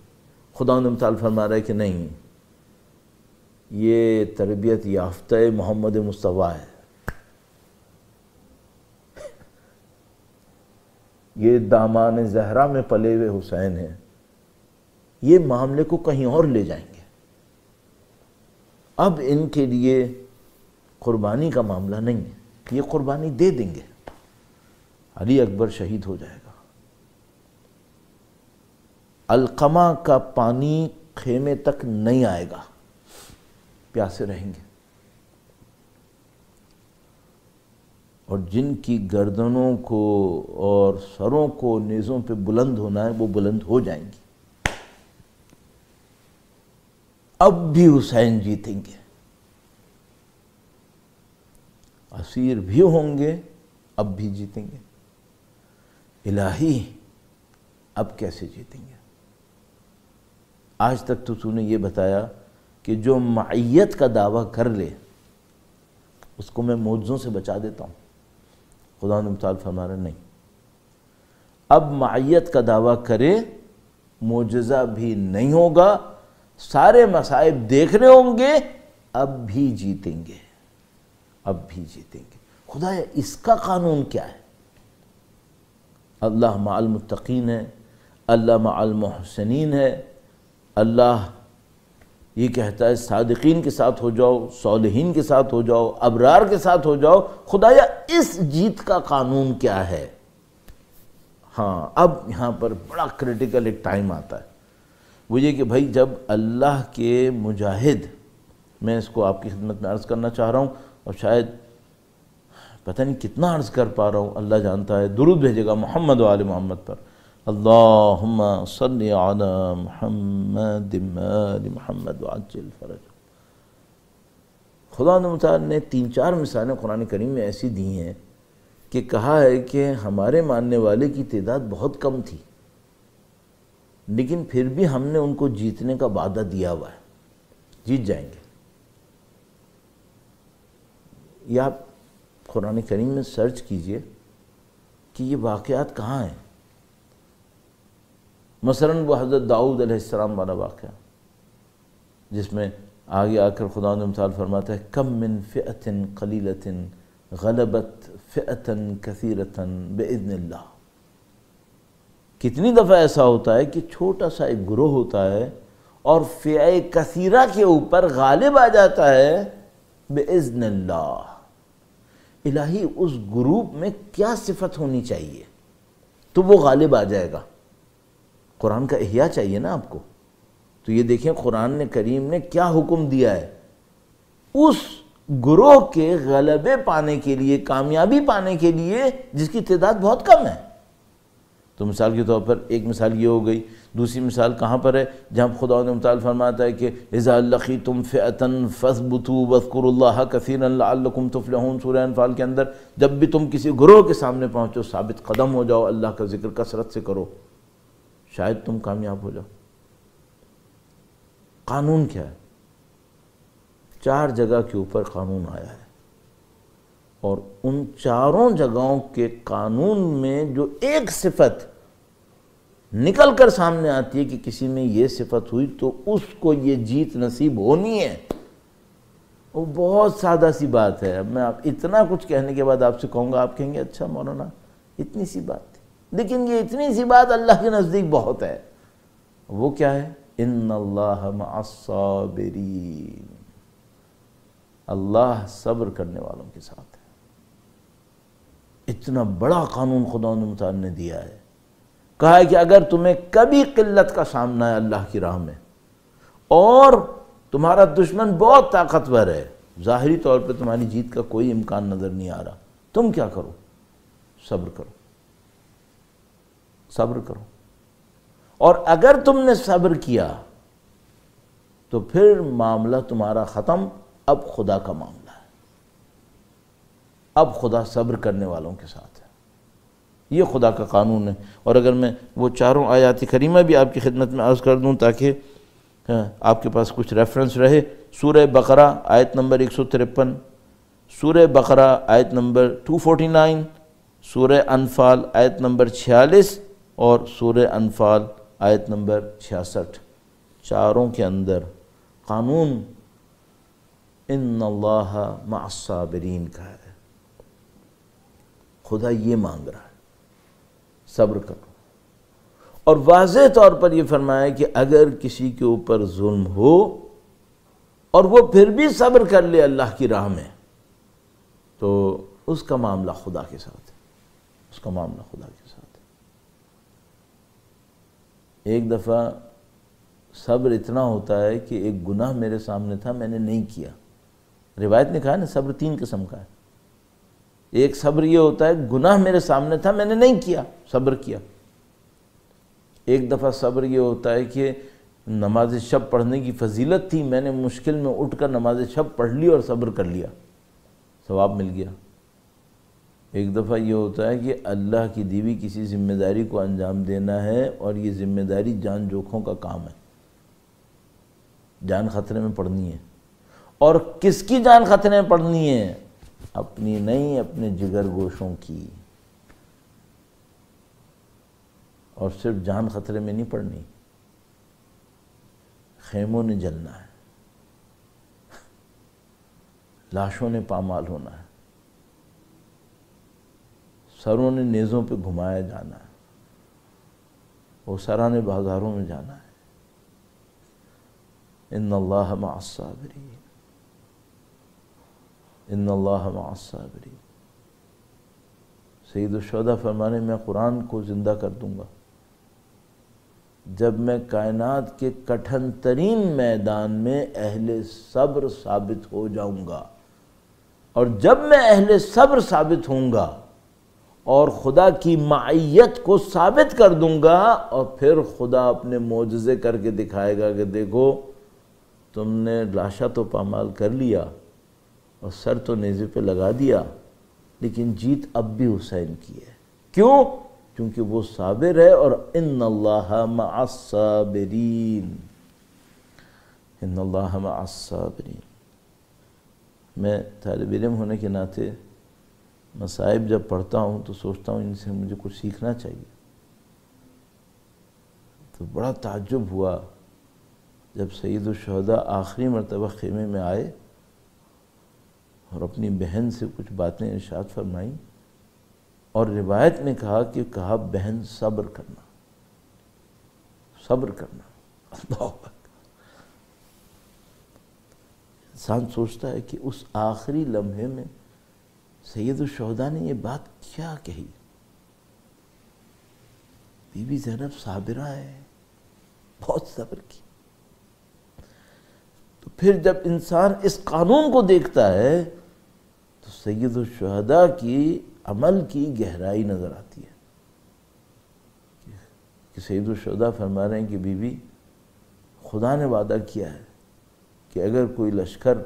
خدا نے مثال فرما رہا ہے کہ نہیں، یہ تربیت یافتہ محمد مصطفیٰ ہے، یہ دامان زہرا میں پلے ہوئے حسین ہیں، یہ معاملے کو کہیں اور لے جائیں گے. اب ان کے لیے قربانی کا معاملہ نہیں ہے، یہ قربانی دے دیں گے. علی اکبر شہید ہو جائے گا، القمہ کا پانی خیمے تک نہیں آئے گا، پیاسے رہیں گے. اور جن کی گردنوں کو اور سروں کو نیزوں پہ بلند ہونا ہے وہ بلند ہو جائیں گی. اب بھی حسین جیتیں گے، اسیر بھی ہوں گے، اب بھی جیتیں گے. الہی اب کیسے جیتیں گے؟ آج تک تو نے یہ بتایا کہ جو معیت کا دعویٰ کر لے اس کو میں معجزوں سے بچا دیتا ہوں. خدا نے مثال فرما رہا نہیں، اب معیت کا دعویٰ کرے معجزہ بھی نہیں ہوگا، سارے مصائب دیکھنے ہوں گے، اب بھی جیتیں گے، اب بھی جیتیں گے. خدایا اس کا قانون کیا ہے؟ اللہ مع المتقین ہے، اللہ مع المحسنین ہے. اللہ یہ کہتا ہے صادقین کے ساتھ ہو جاؤ، صالحین کے ساتھ ہو جاؤ، ابرار کے ساتھ ہو جاؤ. خدایا اس جیت کا قانون کیا ہے؟ ہاں اب یہاں پر بڑا کریٹیکل ایک ٹائم آتا ہے، وہ یہ کہ بھائی جب اللہ کے مجاہد، میں اس کو آپ کی خدمت میں عرض کرنا چاہ رہا ہوں اور شاید پتہ نہیں کتنا عرض کر پا رہا ہوں، اللہ جانتا ہے. درود بھیجے گا محمد و آل محمد پر. اللہم صلی علی محمد آل محمد وعجل فرج. خدا متعال نے 3-4 مثالیں قرآن کریم میں ایسی دی ہیں کہ کہا ہے کہ ہمارے ماننے والے کی تعداد بہت کم تھی، لیکن پھر بھی ہم نے ان کو جیتنے کا وعدہ دیا ہوا ہے، جیت جائیں گے. یہ آپ قرآن کریم میں سرچ کیجئے کہ یہ واقعات کہاں ہیں. مثلا وہ حضرت داؤد علیہ السلام والا واقعہ جس میں آگے آ کر خدا نے مثال فرماتا ہے کم من فئۃ قلیلۃ غلبت فئۃ کثیرۃ باذن اللہ. کتنی دفعہ ایسا ہوتا ہے کہ چھوٹا سا ایک گروہ ہوتا ہے اور فئہ کثیرہ کے اوپر غالب آ جاتا ہے باذن اللہ. الہی اس گروپ میں کیا صفت ہونی چاہیے تو وہ غالب آ جائے گا؟ قرآن کا احیاء چاہیے نا آپ کو. تو یہ دیکھیں قرآن کریم نے کیا حکم دیا ہے اس گروہ کے غلبے پانے کے لیے، کامیابی پانے کے لیے جس کی تعداد بہت کم ہے. تو مثال کے طور پر ایک مثال یہ ہو گئی. دوسری مثال کہاں پر ہے؟ جہاں خدا نے متعال فرماتا ہے کہ اذا لقیتم فئة فاثبتوا واذکروا اللہ کثیرا لعلکم تفلحون. سورہ انفال کے اندر جب بھی تم کسی گروہ کے سامنے پہنچو ثابت قدم ہو جاؤ، اللہ کا ذکر کثرت سے کرو، شاید تم کامیاب ہو جاؤ. قانون کیا ہے؟ 4 جگہ کے اوپر قانون آیا ہے اور ان 4 جگہوں کے قانون میں جو ایک صفت نکل کر سامنے آتی ہے کہ کسی میں یہ صفت ہوئی تو اس کو یہ جیت نصیب ہونی ہے. وہ بہت سادہ سی بات ہے. اب میں آپ اتنا کچھ کہنے کے بعد آپ سے کہوں گا، آپ کہیں گے اچھا مولانا اتنی سی بات تھی، لیکن یہ اتنی سی بات اللہ کے نزدیک بہت ہے. وہ کیا ہے؟ ان اللہ مع الصابرین. اللہ صبر کرنے والوں کے ساتھ ہے. اتنا بڑا قانون خدا متعال نے دیا ہے. کہا ہے کہ اگر تمہیں کبھی قلت کا سامنا ہے اللہ کی راہ میں اور تمہارا دشمن بہت طاقتور ہے، ظاہری طور پہ تمہاری جیت کا کوئی امکان نظر نہیں آ رہا، تم کیا کرو؟ صبر کرو، صبر کرو. اور اگر تم نے صبر کیا تو پھر معاملہ تمہارا ختم. اب خدا کا معاملہ ہے، اب خدا صبر کرنے والوں کے ساتھ ہے. یہ خدا کا قانون ہے. اور اگر میں وہ 4 آیات کریمہ بھی آپ کی خدمت میں عرض کر دوں تاکہ آپ کے پاس کچھ ریفرنس رہے، سورہ بقرہ آیت نمبر 153، سورہ بقرہ آیت نمبر 249، سورہ انفال آیت نمبر 46 اور سورہ انفال آیت نمبر 66، چاروں کے اندر قانون ان اللہ مع الصابرین کا ہے۔ خدا یہ مانگ رہا ہے، صبر کرو، اور واضح طور پر یہ فرمایا کہ اگر کسی کے اوپر ظلم ہو اور وہ پھر بھی صبر کر لے اللہ کی راہ میں، تو اس کا معاملہ خدا کے ساتھ ہے، اس کا معاملہ خدا کے ساتھ ہے۔ ایک دفعہ صبر اتنا ہوتا ہے کہ ایک گناہ میرے سامنے تھا، میں نے نہیں کیا۔ روایت نے کہا نا صبر 3 قسم کا ہے۔ ایک صبر یہ ہوتا ہے گناہ میرے سامنے تھا، میں نے نہیں کیا، صبر کیا۔ ایک دفعہ صبر یہ ہوتا ہے کہ نماز شب پڑھنے کی فضیلت تھی، میں نے مشکل میں اٹھ کر نماز شب پڑھ لی اور صبر کر لیا، ثواب مل گیا۔ ایک دفعہ یہ ہوتا ہے کہ اللہ کی دی ہوئی کسی ذمہ داری کو انجام دینا ہے اور یہ ذمہ داری جان جوکھوں کا کام ہے، جان خطرے میں پڑنی ہے۔ اور کس کی جان خطرے میں پڑنی ہے؟ اپنی نہیں، اپنے جگر گوشوں کی۔ اور صرف جان خطرے میں نہیں پڑنی، خیموں نے جلنا ہے، لاشوں نے پامال ہونا ہے، سروں نے نیزوں پہ گھمایا جانا ہے، وہ سرانے بازاروں میں جانا ہے۔ ان اللہ مع الصابرین، ان اللہ مع الصابرین۔ سید الشہداء فرمانے میں قرآن کو زندہ کر دوں گا جب میں کائنات کے کٹھن ترین میدان میں اہل صبر ثابت ہو جاؤں گا، اور جب میں اہل صبر ثابت ہوں گا اور خدا کی معیت کو ثابت کر دوں گا، اور پھر خدا اپنے معجزے کر کے دکھائے گا کہ دیکھو تم نے لاشا تو پامال کر لیا اور سر تو نیزے پہ لگا دیا، لیکن جیت اب بھی حسین کی ہے۔ کیوں؟ کیونکہ وہ صابر ہے، اور ان اللہ مع الصابرین، ان اللہ مع الصابرین۔ میں طالب علم ہونے کے ناطے مصائب جب پڑھتا ہوں تو سوچتا ہوں ان سے مجھے کچھ سیکھنا چاہیے۔ تو بڑا تعجب ہوا جب سید الشہداء آخری مرتبہ خیمے میں آئے اور اپنی بہن سے کچھ باتیں ارشاد فرمائیں، اور روایت میں کہا بہن صبر کرنا، صبر کرنا۔ اللہ اکبر۔ انسان سوچتا ہے کہ اس آخری لمحے میں سید الشہداء نے یہ بات کیا کہی؟ بی بی زینب صابرہ ہے، بہت صبر کی۔ تو پھر جب انسان اس قانون کو دیکھتا ہے تو سید الشہداء کی عمل کی گہرائی نظر آتی ہے کہ سید الشہداء فرما رہے ہیں کہ بی بی خدا نے وعدہ کیا ہے کہ اگر کوئی لشکر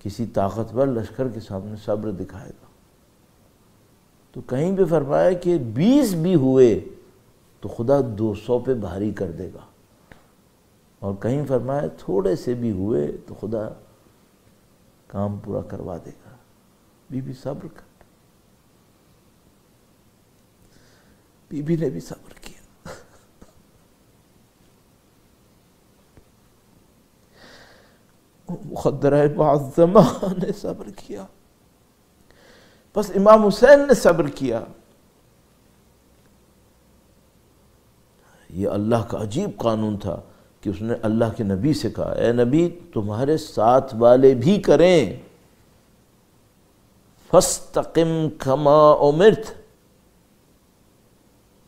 کسی طاقتور لشکر کے سامنے صبر دکھائے گا، تو کہیں پہ فرمایا کہ 20 بھی ہوئے تو خدا 200 پہ بھاری کر دے گا، اور کہیں فرمایا تھوڑے سے بھی ہوئے تو خدا کام پورا کروا دے گا۔ بی بی صبر کر، بی بی نے بھی صبر کیا۔ مخدرہ معظمہ نے صبر کیا، بس امام حسین نے صبر کیا۔ یہ اللہ کا عجیب قانون تھا کہ اس نے اللہ کے نبی سے کہا، اے نبی تمہارے ساتھ والے بھی کریں، فَاسْتَقِمْ كَمَا أُمِرْتَ،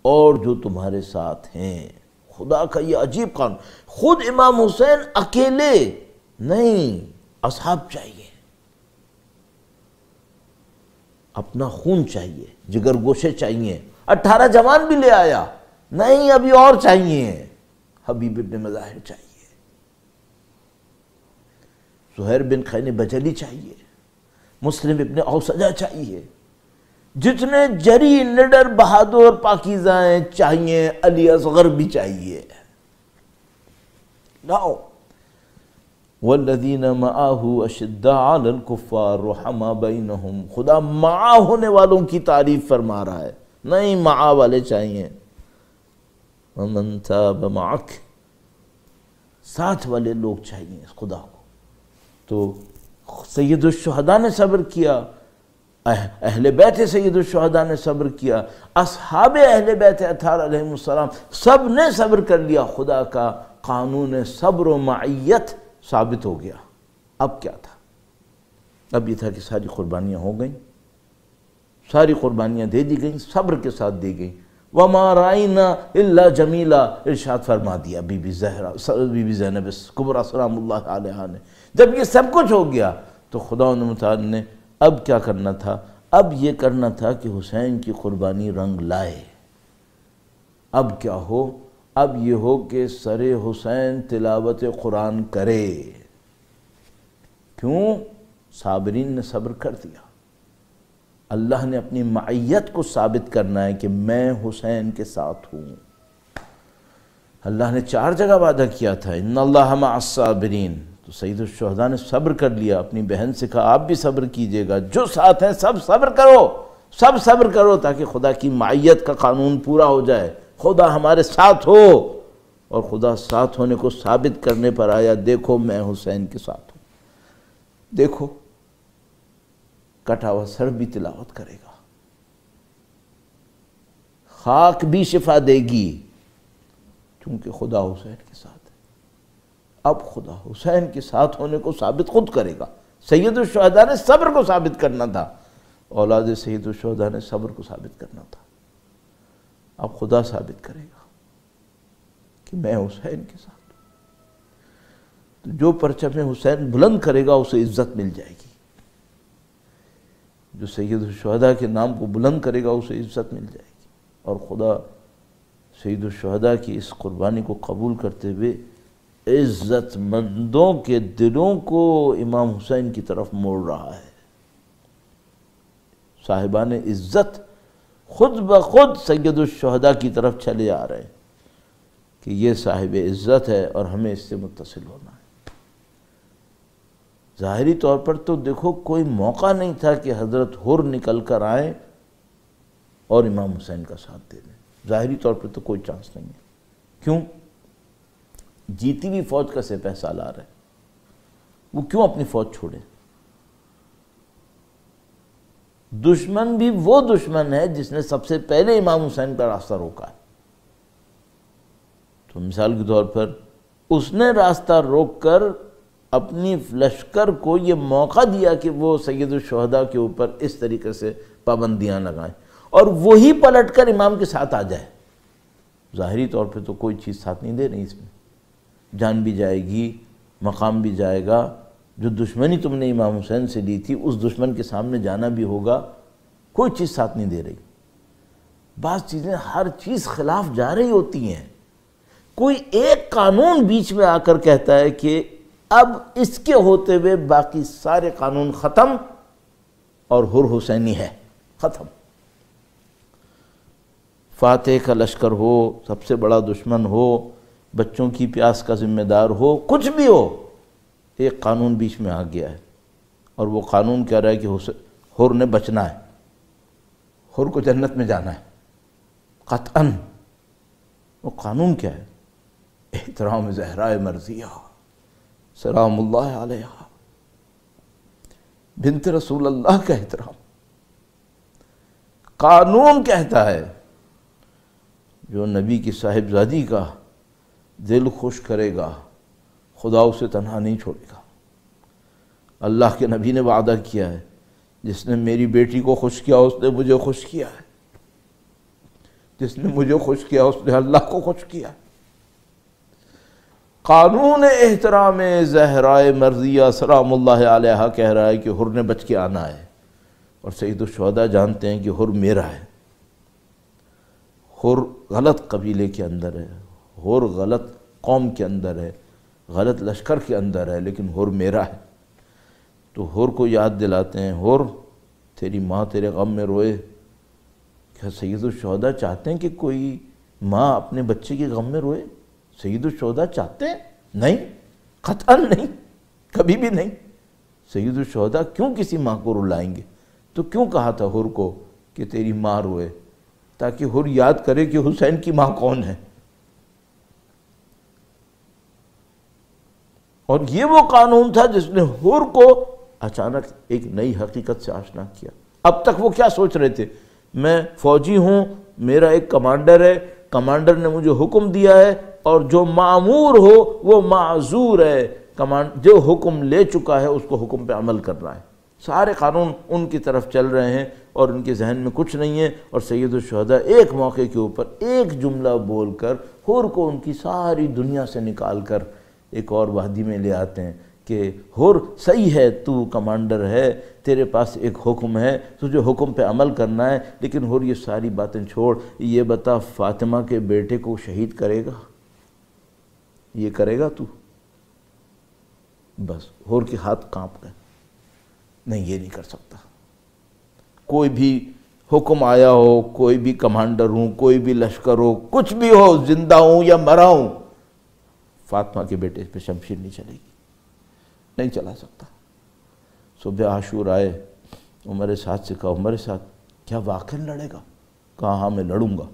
اور جو تمہارے ساتھ ہیں۔ خدا کا یہ عجیب قانون، خود امام حسین اکیلے نہیں، اصحاب چاہیے، اپنا خون چاہیے، جگر گوشے چاہیے۔ 18 جوان بھی لے آیا، نہیں ابھی اور چاہیے، حبیب ابن مظاہر چاہیے، زہیر بن خین بجلی چاہیے، مسلم ابن اوسجہ چاہیے، جتنے جری نڈر بہادر پاکیزہ ہیں چاہیے، علی اصغر بھی چاہیے، لاؤ. والذین معہ اشداء علی الکفار رحماء بینہم. خدا معہ ہونے والوں کی تعریف فرما رہا ہے، نہیں معہ والے چاہیے. ومن تاب معک، ساتھ والے لوگ چاہیے خدا کو. تو سید الشہداء نے صبر کیا، اہل بیت سید الشہداء نے صبر کیا، اصحاب اہل بیت اطہار علیہ السلام سب نے صبر کر لیا. خدا کا قانون صبر و معیت ثابت ہو گیا. اب کیا تھا؟ اب یہ تھا کہ ساری قربانیاں ہو گئیں، ساری قربانیاں دے دی گئیں، صبر کے ساتھ دی گئیں. وَمَا رَأَيْنَا إِلَّا جَمِيلًا، ارشاد فرما دیا بی بی زینب کبریٰ سلام اللہ علیہا نے. جب یہ سب کچھ ہو گیا تو خدا متعال نے اب کیا کرنا تھا؟ اب یہ کرنا تھا کہ حسین کی قربانی رنگ لائے. اب کیا ہو؟ اب یہ ہو کہ سر حسین تلاوت قرآن کرے. کیوں؟ صابرین نے صبر کر دیا. اللہ نے اپنی معیت کو ثابت کرنا ہے کہ میں حسین کے ساتھ ہوں. اللہ نے 4 جگہ وعدہ کیا تھا ان اللہ مع الصابرین. تو سید الشہداء نے صبر کر لیا. اپنی بہن سے کہا آپ بھی صبر کیجئے گا، جو ساتھ ہیں سب صبر کرو، سب صبر کرو تاکہ خدا کی معیت کا قانون پورا ہو جائے، خدا ہمارے ساتھ ہو. اور خدا ساتھ ہونے کو ثابت کرنے پر آیا، دیکھو میں حسین کے ساتھ ہوں. دیکھو کٹا ہوا سر بھی تلاوت کرے گا، خاک بھی شفا دے گی، کیونکہ خدا حسین کے ساتھ ہے. اب خدا حسین کے ساتھ ہونے کو ثابت خود کرے گا. سید الشہداء نے صبر کو ثابت کرنا تھا، اولاد سید الشہداء نے صبر کو ثابت کرنا تھا. اب خدا ثابت کرے گا کہ میں حسین کے ساتھ ہوں. تو جو پرچم حسین بلند کرے گا اسے عزت مل جائے گی. جو سید الشہداء کے نام کو بلند کرے گا اسے عزت مل جائے گی. اور خدا سید الشہداء کی اس قربانی کو قبول کرتے ہوئے عزت مندوں کے دلوں کو امام حسین کی طرف موڑ رہا ہے. صاحبان عزت خود بخود سید الشہداء کی طرف چلے آ رہے ہیں کہ یہ صاحب عزت ہے اور ہمیں اس سے متصل ہونا ہے. ظاہری طور پر تو دیکھو کوئی موقع نہیں تھا کہ حضرت حر نکل کر آئیں اور امام حسین کا ساتھ دے دیں. ظاہری طور پر تو کوئی چانس نہیں ہے. کیوں؟ جیتی ہوئی فوج کا سپہ سالار ہے، وہ کیوں اپنی فوج چھوڑے؟ دشمن بھی وہ دشمن ہے جس نے سب سے پہلے امام حسین کا راستہ روکا ہے. تو مثال کے طور پر اس نے راستہ روک کر اپنی لشکر کو یہ موقع دیا کہ وہ سید الشہداء کے اوپر اس طریقے سے پابندیاں لگائیں اور وہی پلٹ کر امام کے ساتھ آ جائے. ظاہری طور پہ تو کوئی چیز ساتھ نہیں دے رہی، اس میں جان بھی جائے گی، مقام بھی جائے گا. جو دشمنی تم نے امام حسین سے لی تھی اس دشمن کے سامنے جانا بھی ہوگا، کوئی چیز ساتھ نہیں دے رہی. بعض چیزیں ہر چیز خلاف جا رہی ہوتی ہیں. کوئی ایک قانون بیچ میں آ کر کہتا ہے کہ اب اس کے ہوتے ہوئے باقی سارے قانون ختم اور حر حسینی ہے، ختم. فاتح کا لشکر ہو، سب سے بڑا دشمن ہو، بچوں کی پیاس کا ذمہ دار ہو، کچھ بھی ہو، ایک قانون بیچ میں آ گیا ہے اور وہ قانون کہہ رہا ہے کہ حر نے بچنا ہے، حر کو جنت میں جانا ہے قطعاً. وہ قانون کیا ہے؟ احترام زہرائے مرضیہ سلام اللہ علیہا، بنت رسول اللہ کا احترام. قانون کہتا ہے جو نبی کی صاحبزادی کا دل خوش کرے گا خدا اسے تنہا نہیں چھوڑے گا. اللہ کے نبی نے وعدہ کیا ہے جس نے میری بیٹی کو خوش کیا اس نے مجھے خوش کیا ہے، جس نے مجھے خوش کیا اس نے اللہ کو خوش کیا. قانون احترام زہرائے مرضیہ سلام اللہ علیہا کہہ رہا ہے کہ حر نے بچ کے آنا ہے. اور سید الشہداء جانتے ہیں کہ حر میرا ہے. حر غلط قبیلے کے اندر ہے، حر غلط قوم کے اندر ہے، غلط لشکر کے اندر ہے، لیکن حر میرا ہے. تو حر کو یاد دلاتے ہیں، حر تیری ماں تیرے غم میں روئے. کیا سید الشہداء چاہتے ہیں کہ کوئی ماں اپنے بچے کے غم میں روئے؟ سید الشہداء چاہتے ہیں؟ نہیں، قطعاً نہیں، کبھی بھی نہیں۔ سید الشہداء کیوں کسی ماں کو رلائیں گے؟ تو کیوں کہا تھا حر کو کہ تیری ماں روئے؟ تاکہ حر یاد کرے کہ حسین کی ماں کون ہے۔ اور یہ وہ قانون تھا جس نے حر کو اچانک ایک نئی حقیقت سے آشنا کیا۔ اب تک وہ کیا سوچ رہے تھے؟ میں فوجی ہوں، میرا ایک کمانڈر ہے، کمانڈر نے مجھے حکم دیا ہے، اور جو معمور ہو وہ معذور ہے، جو حکم لے چکا ہے اس کو حکم پہ عمل کرنا ہے۔ سارے قانون ان کی طرف چل رہے ہیں اور ان کے ذہن میں کچھ نہیں ہے، اور سید الشہداء ایک موقع کے اوپر ایک جملہ بول کر حر کو ان کی ساری دنیا سے نکال کر ایک اور وادی میں لے آتے ہیں کہ حر صحیح ہے، تو کمانڈر ہے، تیرے پاس ایک حکم ہے، تجھے حکم پہ عمل کرنا ہے، لیکن حر یہ ساری باتیں چھوڑ، یہ بتا فاطمہ کے بیٹے کو شہید کرے گا؟ یہ کرے گا تو؟ بس حر کے ہاتھ کانپ گئے، نہیں یہ نہیں کر سکتا۔ کوئی بھی حکم آیا ہو، کوئی بھی کمانڈر ہوں، کوئی بھی لشکر ہو، کچھ بھی ہو، زندہ ہوں یا مرا ہوں، فاطمہ کے بیٹے پہ شمشیر نہیں چلے گی، نہیں چلا سکتا۔ صبح عاشور آئے، عمر سعد سے کہا عمر سعد کیا واقعی لڑے گا؟ کہا ہاں میں لڑوں گا۔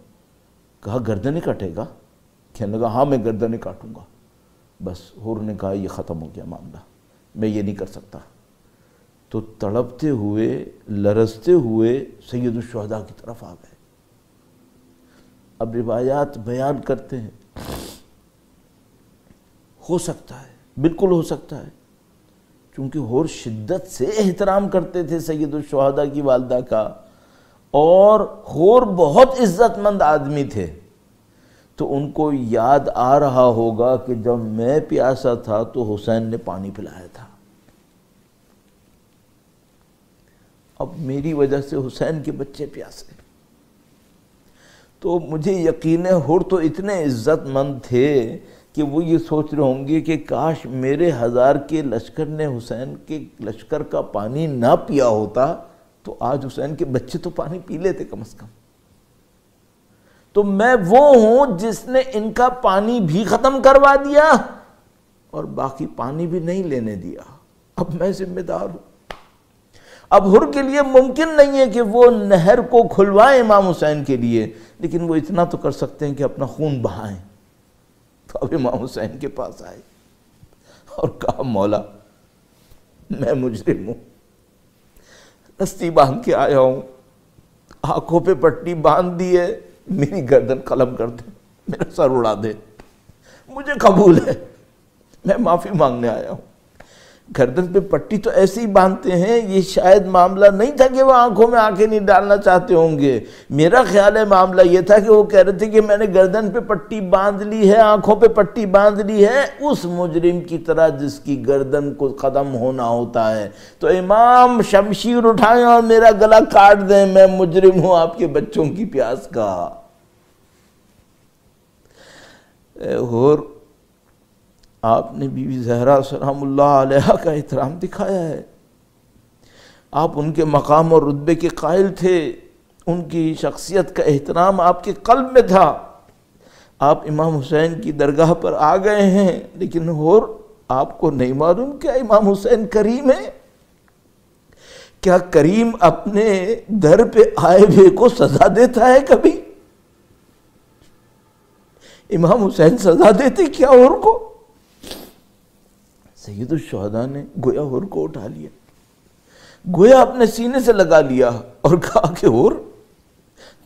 کہا گردنیں کٹے گا؟ کہنے لگا ہاں میں گردنیں کاٹوں گا۔ بس حر نے کہا یہ ختم ہو گیا معاملہ، میں یہ نہیں کر سکتا۔ تو تڑپتے ہوئے لرزتے ہوئے سید الشہداء کی طرف آ گئے۔ اب روایات بیان کرتے ہیں، ہو سکتا ہے، بالکل ہو سکتا ہے، چونکہ حر شدت سے احترام کرتے تھے سید الشہداء کی والدہ کا، اور حر بہت عزت مند آدمی تھے، تو ان کو یاد آ رہا ہوگا کہ جب میں پیاسا تھا تو حسین نے پانی پلایا تھا، اب میری وجہ سے حسین کے بچے پیاسے۔ تو مجھے یقین ہے حر تو اتنے عزت مند تھے کہ وہ یہ سوچ رہے ہوں گے کہ کاش میرے 1000 کے لشکر نے حسین کے لشکر کا پانی نہ پیا ہوتا تو آج حسین کے بچے تو پانی پی لیتے کم از کم۔ تو میں وہ ہوں جس نے ان کا پانی بھی ختم کروا دیا اور باقی پانی بھی نہیں لینے دیا، اب میں ذمہ دار ہوں۔ اب حر کے لیے ممکن نہیں ہے کہ وہ نہر کو کھلوائیں امام حسین کے لیے، لیکن وہ اتنا تو کر سکتے ہیں کہ اپنا خون بہائیں۔ تو اب امام حسین کے پاس آئے اور کہا مولا میں مجرم ہوں، رسی باندھ کے آیا ہوں، آنکھوں پہ پٹی باندھ دی ہے، میری گردن قلم کر دے، میرا سر اڑا دے، مجھے قبول ہے، میں معافی مانگنے آیا ہوں۔ گردن پہ پٹی تو ایسے ہی باندھتے ہیں، یہ شاید معاملہ نہیں تھا کہ وہ آنکھوں میں آنکھیں نہیں ڈالنا چاہتے ہوں گے، میرا خیال ہے معاملہ یہ تھا کہ وہ کہہ رہے تھے کہ میں نے گردن پہ پٹی باندھ لی ہے، آنکھوں پہ پٹی باندھ لی ہے، اس مجرم کی طرح جس کی گردن کو ختم ہونا ہوتا ہے، تو امام شمشیر اٹھائیں اور میرا گلا کاٹ دیں، میں مجرم ہوں آپ کے بچوں کی پیاس کا۔ اور آپ نے بی بی زہرا سلام اللہ علیہ کا احترام دکھایا ہے، آپ ان کے مقام اور رتبے کے قائل تھے، ان کی شخصیت کا احترام آپ کے قلب میں تھا، آپ امام حسین کی درگاہ پر آ گئے ہیں، لیکن اور آپ کو نہیں معلوم کیا امام حسین کریم ہے؟ کیا کریم اپنے در پہ آئے ہوئے کو سزا دیتا ہے کبھی؟ امام حسین سزا دیتے کیا اور کو؟ سید الشہداء نے گویا حر کو اٹھا لیا، گویا اپنے سینے سے لگا لیا اور کہا کہ حر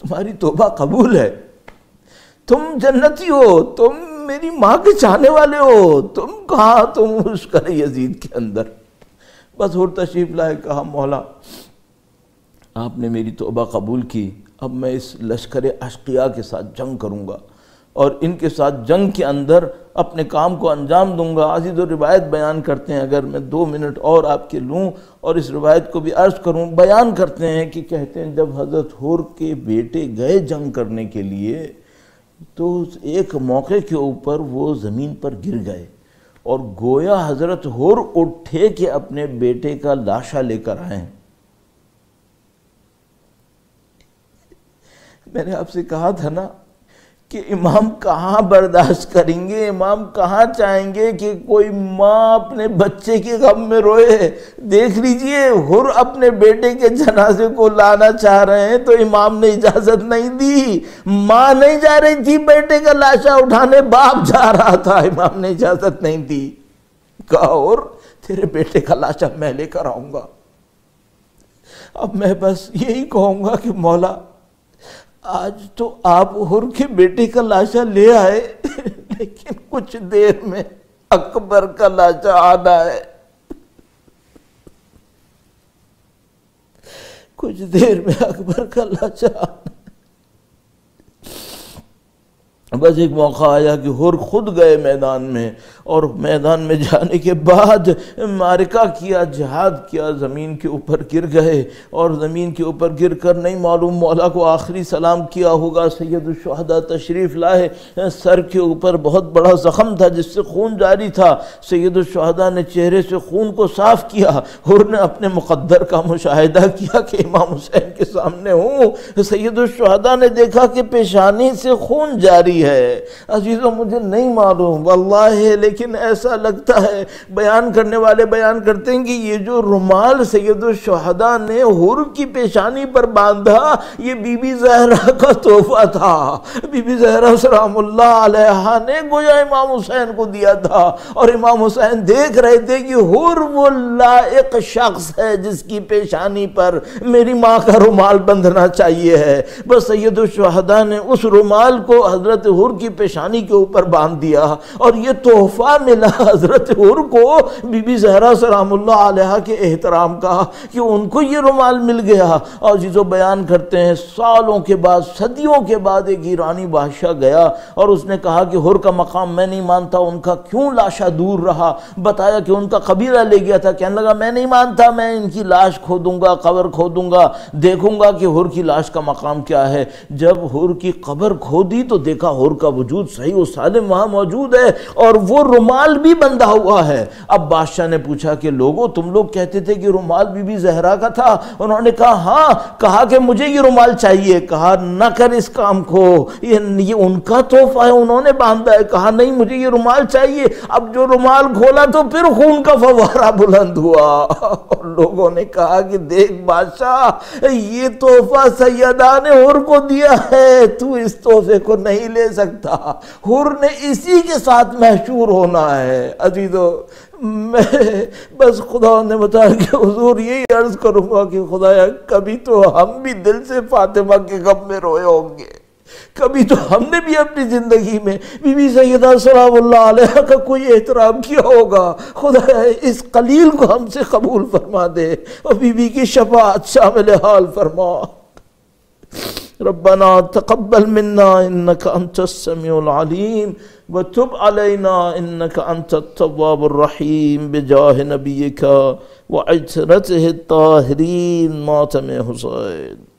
تمہاری توبہ قبول ہے، تم جنتی ہو، تم میری ماں کے چاہنے والے ہو، تم کہاں تم عشق یزید کے اندر۔ بس حر تشریف لائے، کہا مولا آپ نے میری توبہ قبول کی، اب میں اس لشکر اشقیاء کے ساتھ جنگ کروں گا اور ان کے ساتھ جنگ کے اندر اپنے کام کو انجام دوں گا۔ عزیز و روایت بیان کرتے ہیں، اگر میں 2 منٹ اور آپ کے لوں اور اس روایت کو بھی عرض کروں، بیان کرتے ہیں کہ کہتے ہیں جب حضرت حر کے بیٹے گئے جنگ کرنے کے لیے تو ایک موقع کے اوپر وہ زمین پر گر گئے اور گویا حضرت حر اٹھے کہ اپنے بیٹے کا لاشا لے کر آئیں۔ میں نے آپ سے کہا تھا نا کہ امام کہاں برداشت کریں گے، امام کہاں چاہیں گے کہ کوئی ماں اپنے بچے کے غم میں روئے۔ دیکھ لیجئے، حر اپنے بیٹے کے جنازے کو لانا چاہ رہے ہیں تو امام نے اجازت نہیں دی۔ ماں نہیں جا رہی تھی بیٹے کا لاشا اٹھانے، باپ جا رہا تھا، امام نے اجازت نہیں دی۔ کہا اور تیرے بیٹے کا لاشا میں لے کر آؤں گا۔ اب میں بس یہی کہوں گا کہ مولا آج تو آپ حر کے بیٹے کا لاشا لے آئے، لیکن کچھ دیر میں اکبر کا لاشا آنا ہے، کچھ دیر میں اکبر کا لاشا آنا ہے۔ بس ایک موقع آیا کہ حر خود گئے میدان میں، اور میدان میں جانے کے بعد معرکہ کیا، جہاد کیا، زمین کے اوپر گر گئے، اور زمین کے اوپر گر کر نہیں معلوم مولا کو آخری سلام کیا ہوگا۔ سید الشہداء تشریف لائے، سر کے اوپر بہت بڑا زخم تھا جس سے خون جاری تھا۔ سید الشہداء نے چہرے سے خون کو صاف کیا، حر نے اپنے مقدر کا مشاہدہ کیا کہ امام حسین کے سامنے ہوں۔ سید الشہداء نے دیکھا کہ پیشانی سے خون جاری ہے۔ عزیزوں مجھے نہیں معلوم واللہ، لیکن ایسا لگتا ہے، بیان کرنے والے بیان کرتے ہیں کہ یہ جو رومال سید الشہداء نے حر کی پیشانی پر باندھا، یہ بی بی زہرا کا تحفہ تھا۔ بی بی زہرا سلام اللہ علیہا نے گویا امام حسین کو دیا تھا، اور امام حسین دیکھ رہے تھے کہ حر وہ لائق شخص ہے جس کی پیشانی پر میری ماں کا رومال بندھنا چاہیے ہے۔ بس سید الشہداء نے اس رومال کو حضرت حر کی پیشانی کے اوپر باندھ دیا، اور یہ تحفہ ملا حضرت حر کو بی بی زہرا سلام اللہ علیہا کے احترام کا کہ ان کو یہ رومال مل گیا۔ اور جسو بیان کرتے ہیں سالوں کے بعد، صدیوں کے بعد ایک ایرانی بادشاہ گیا اور اس نے کہا کہ حر کا مقام میں نہیں مانتا، ان کا کیوں لاشا دور رہا؟ بتایا کہ ان کا قبیلہ لے گیا تھا۔ کہنے لگا میں نہیں مانتا، میں ان کی لاش کھودوں گا، قبر کھودوں گا، دیکھوں گا کہ حر کی لاش کا مقام کیا ہے۔ جب حر کی قبر کھودی تو دیکھا حر کا وجود صحیح و سالم وہاں موجود ہے، اور وہ رومال بھی بندھا ہوا ہے۔ اب بادشاہ نے پوچھا کہ لوگو تم لوگ کہتے تھے کہ رومال بی بی زہرا کا تھا؟ انہوں نے کہا ہاں۔ کہا کہ مجھے یہ رومال چاہیے۔ کہا نہ کر اس کام کو، یہ ان کا تحفہ ہے، انہوں نے باندھا ہے۔ کہا نہیں مجھے یہ رومال چاہیے۔ اب جو رومال کھولا تو پھر خون کا فوارہ بلند ہوا، اور لوگوں نے کہا کہ دیکھ بادشاہ یہ تحفہ سیدہ نے حر کو دیا ہے، تو اس تحفے کو نہیں لے سکتا، حر نے اسی کے ساتھ محشور ہونا ہے۔ عزیزو میں بس خدا نے بتایا کہ حضور یہی عرض کروں گا کہ خدایا کبھی تو ہم بھی دل سے فاطمہ کے غم میں روئے ہوں گے، کبھی تو ہم نے بھی اپنی زندگی میں بی بی سیدہ سلام اللہ علیہ کا کوئی احترام کیا ہوگا۔ خدایا اس قلیل کو ہم سے قبول فرما دے، اور بی بی کی شفاعت شامل حال فرما۔ ربنا تقبل منا انك انت السميع العليم وتب علينا انك انت التواب الرحيم بجاه نبيك وعترته الطاهرين ماتم حسين۔